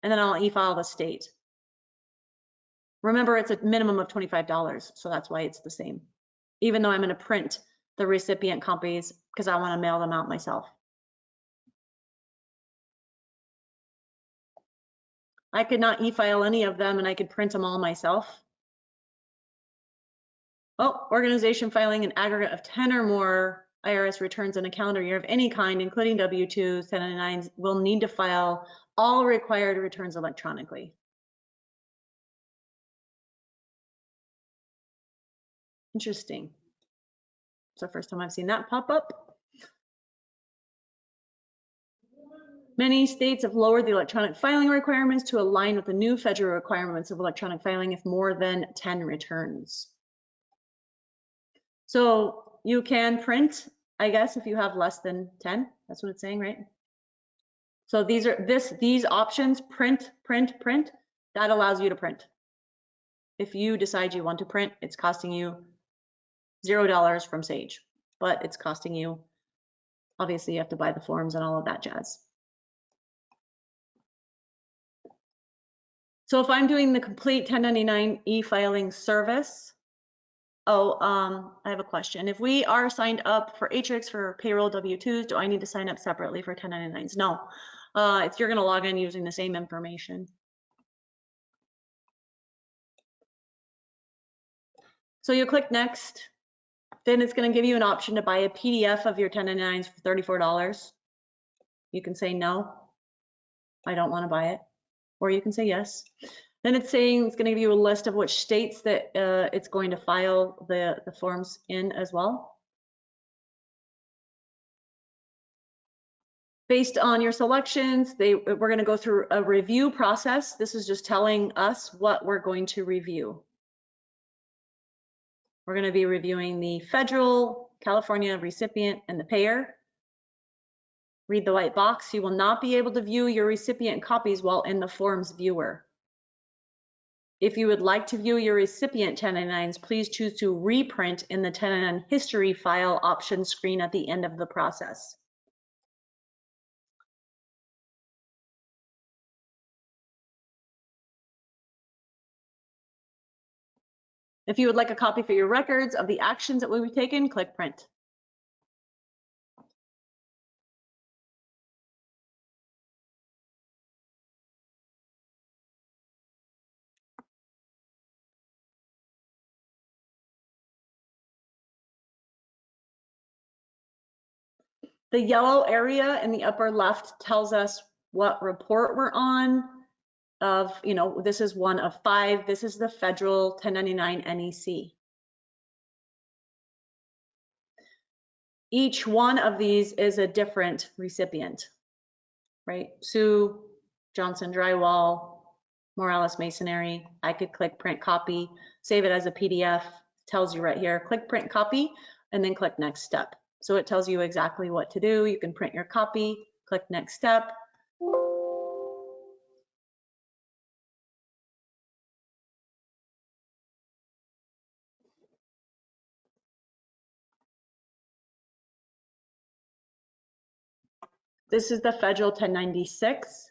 And then I'll e-file the state. Remember, it's a minimum of $25, so that's why it's the same. Even though I'm going to print the recipient copies because I want to mail them out myself. I could not e-file any of them and I could print them all myself. Oh, organization filing an aggregate of 10 or more IRS returns in a calendar year of any kind, including W-2s, 1099s, will need to file all required returns electronically. Interesting. It's the first time I've seen that pop up. Many states have lowered the electronic filing requirements to align with the new federal requirements of electronic filing if more than 10 returns. So you can print, I guess, if you have less than 10. That's what it's saying, right? So these options, print, that allows you to print. If you decide you want to print, it's costing you $0 from Sage, but it's costing you, obviously you have to buy the forms and all of that jazz. So if I'm doing the complete 1099 e-filing service, I have a question. If we are signed up for Atrix for payroll W-2s, do I need to sign up separately for 1099s? No, you're going to log in using the same information. So you click next, then it's going to give you an option to buy a PDF of your 1099s for $34. You can say no, I don't want to buy it, or you can say yes. Then it's saying it's going to give you a list of which states that it's going to file the forms in as well. Based on your selections, we're going to go through a review process. This is just telling us what we're going to review. We're going to be reviewing the federal, California recipient, and the payer. Read the white box. You will not be able to view your recipient copies while in the forms viewer. If you would like to view your recipient 1099s, please choose to reprint in the 1099 history file option screen at the end of the process. If you would like a copy for your records of the actions that will be taken, click print. The yellow area in the upper left tells us what report we're on. of, this is one of 5. This is the federal 1099 NEC. Each one of these is a different recipient, right? Sue, Johnson Drywall, Morales Masonry. I could click print copy, save it as a PDF, tells you right here, click print copy, and then click next step. So it tells you exactly what to do. You can print your copy, click next step. This is the federal 1096.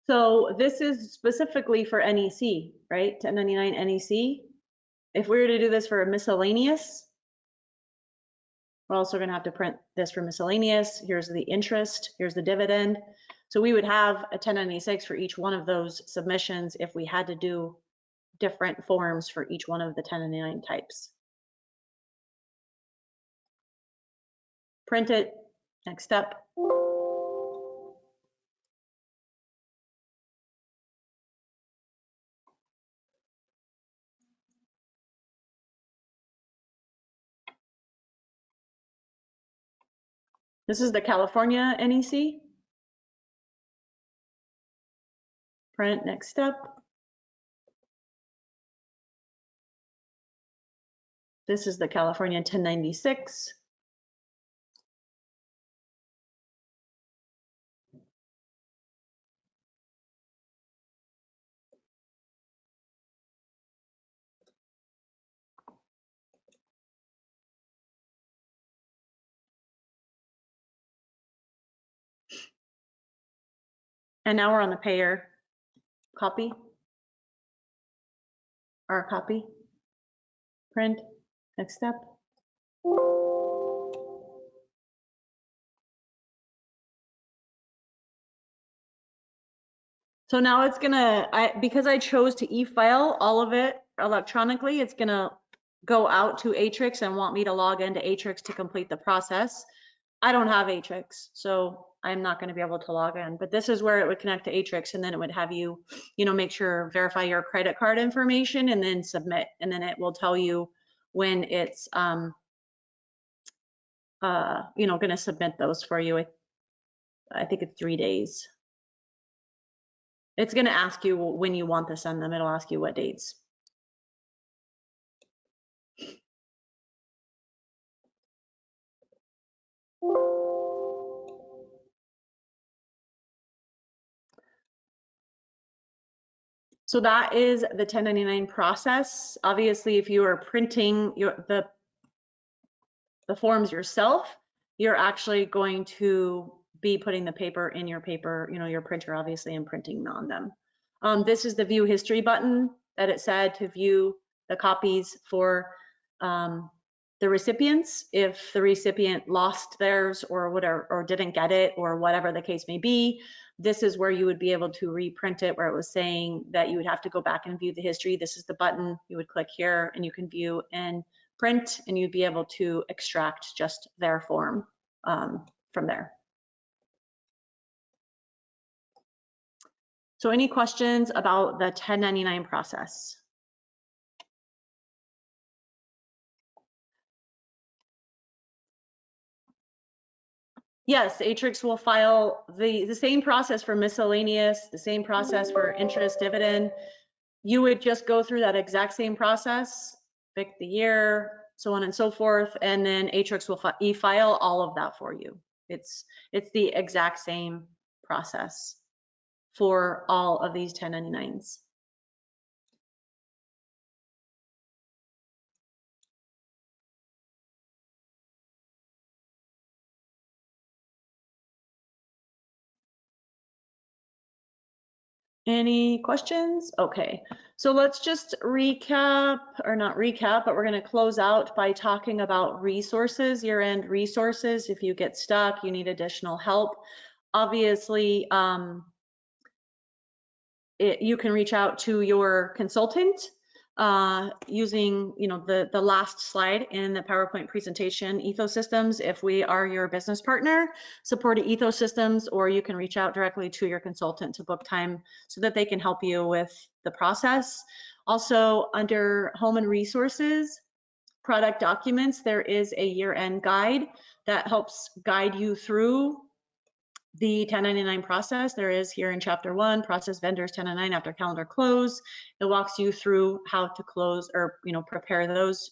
So this is specifically for NEC, right? 1099 NEC. If we were to do this for a miscellaneous, we're also going to have to print this for miscellaneous. Here's the interest, here's the dividend. So we would have a 1096 for each one of those submissions if we had to do different forms for each one of the 1099 types. Print it, next step. This is the California NEC. Print, next step. This is the California 1096. And now we're on the payer copy, our copy, print, next step. So now it's gonna, because I chose to e-file all of it electronically, it's gonna go out to Atrix and want me to log into Atrix to complete the process. I don't have Atrix, so I'm not gonna be able to log in, but this is where it would connect to Atrix, and then it would have you, make sure, verify your credit card information and then submit, and then it will tell you when it's, gonna submit those for you. I think it's 3 days. It's gonna ask you when you want to send them. It'll ask you what dates. So that is the 1099 process. Obviously, if you are printing the forms yourself, you're actually going to be putting the paper in your paper, your printer, obviously, and printing on them. This is the view history button that it said to view the copies for the recipients. If the recipient lost theirs or whatever, or didn't get it, or whatever the case may be, this is where you would be able to reprint it, where it was saying that you would have to go back and view the history. This is the button. You would click here and you can view and print, and you'd be able to extract just their form from there. So any questions about the 1099 process? Yes, Atrix will file the same process for miscellaneous, the same process for interest, dividend. You would just go through that exact same process, pick the year, so on and so forth, and then Atrix will e-file all of that for you. It's the exact same process for all of these 1099s. Any questions? Okay, so let's just recap, or not recap, but we're going to close out by talking about resources, year-end resources. If you get stuck, you need additional help. Obviously, you can reach out to your consultant. using, you know, the last slide in the PowerPoint presentation, ETHOSystems, if we are your business partner, support ETHOSystems, or you can reach out directly to your consultant to book time so that they can help you with the process. Also, under Home and Resources, product documents, there is a year-end guide that helps guide you through the 1099 process. There is here in chapter 1, process vendors 1099 after calendar close. It walks you through how to close, or, you know, prepare those,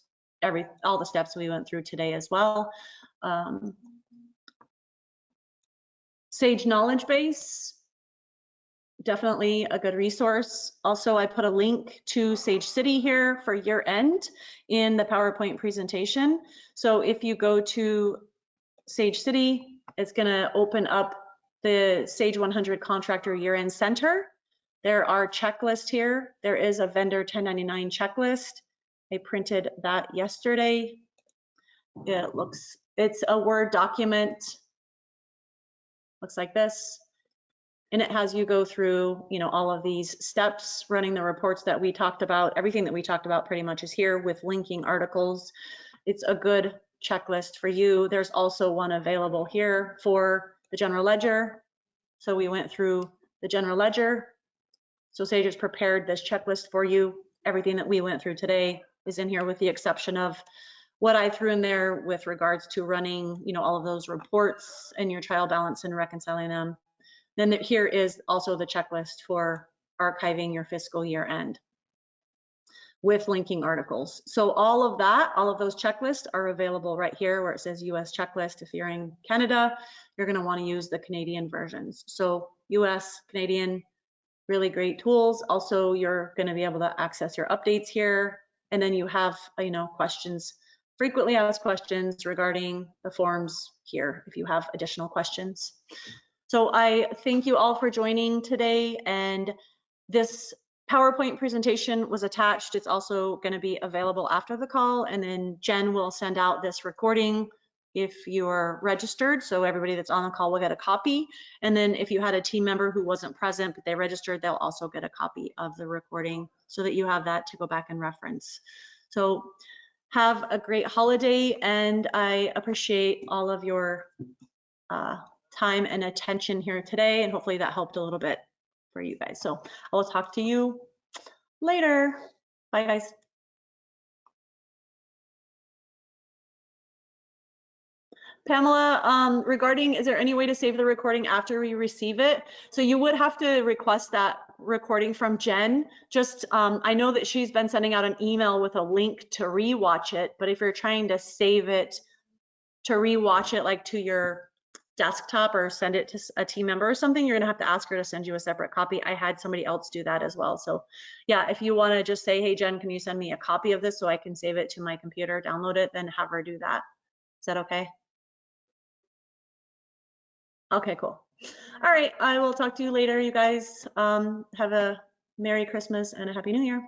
all the steps we went through today as well. Sage Knowledge Base, definitely a good resource. Also, I put a link to Sage City here for year end in the PowerPoint presentation. So if you go to Sage City, it's going to open up the Sage 100 Contractor Year-End Center. There are checklists here. There is a vendor 1099 checklist. I printed that yesterday. It's a Word document. Looks like this. And it has you go through, you know, all of these steps, running the reports that we talked about. Everything that we talked about pretty much is here with linking articles. It's a good checklist for you. There's also one available here for the general ledger. So we went through the general ledger. So Sage has prepared this checklist for you. Everything that we went through today is in here with the exception of what I threw in there with regards to running, you know, all of those reports and your trial balance and reconciling them. Then here is also the checklist for archiving your fiscal year end with linking articles. So all of that, all of those checklists are available right here where it says US checklist. If you're in Canada, you're going to want to use the Canadian versions. So US, Canadian, really great tools. Also, you're going to be able to access your updates here. And then you have, you know, questions, frequently asked questions regarding the forms here if you have additional questions. So I thank you all for joining today, and this PowerPoint presentation was attached. It's also going to be available after the call, and then Jen will send out this recording if you're registered. So everybody that's on the call will get a copy. And then if you had a team member who wasn't present but they registered, they'll also get a copy of the recording so that you have that to go back and reference. So have a great holiday, and I appreciate all of your time and attention here today, and hopefully that helped a little bit for you guys. So I will talk to you later. Bye guys. Pamela, regarding, is there any way to save the recording after we receive it? So you would have to request that recording from Jen. Just, I know that she's been sending out an email with a link to rewatch it, but if you're trying to save it, to rewatch it like to your desktop or send it to a team member or something, you're gonna have to ask her to send you a separate copy. I had somebody else do that as well. So yeah, if you wanna just say, hey Jen, can you send me a copy of this so I can save it to my computer, download it, then have her do that. Is that okay? Okay, cool. All right, I will talk to you later, you guys. Have a Merry Christmas and a Happy New Year.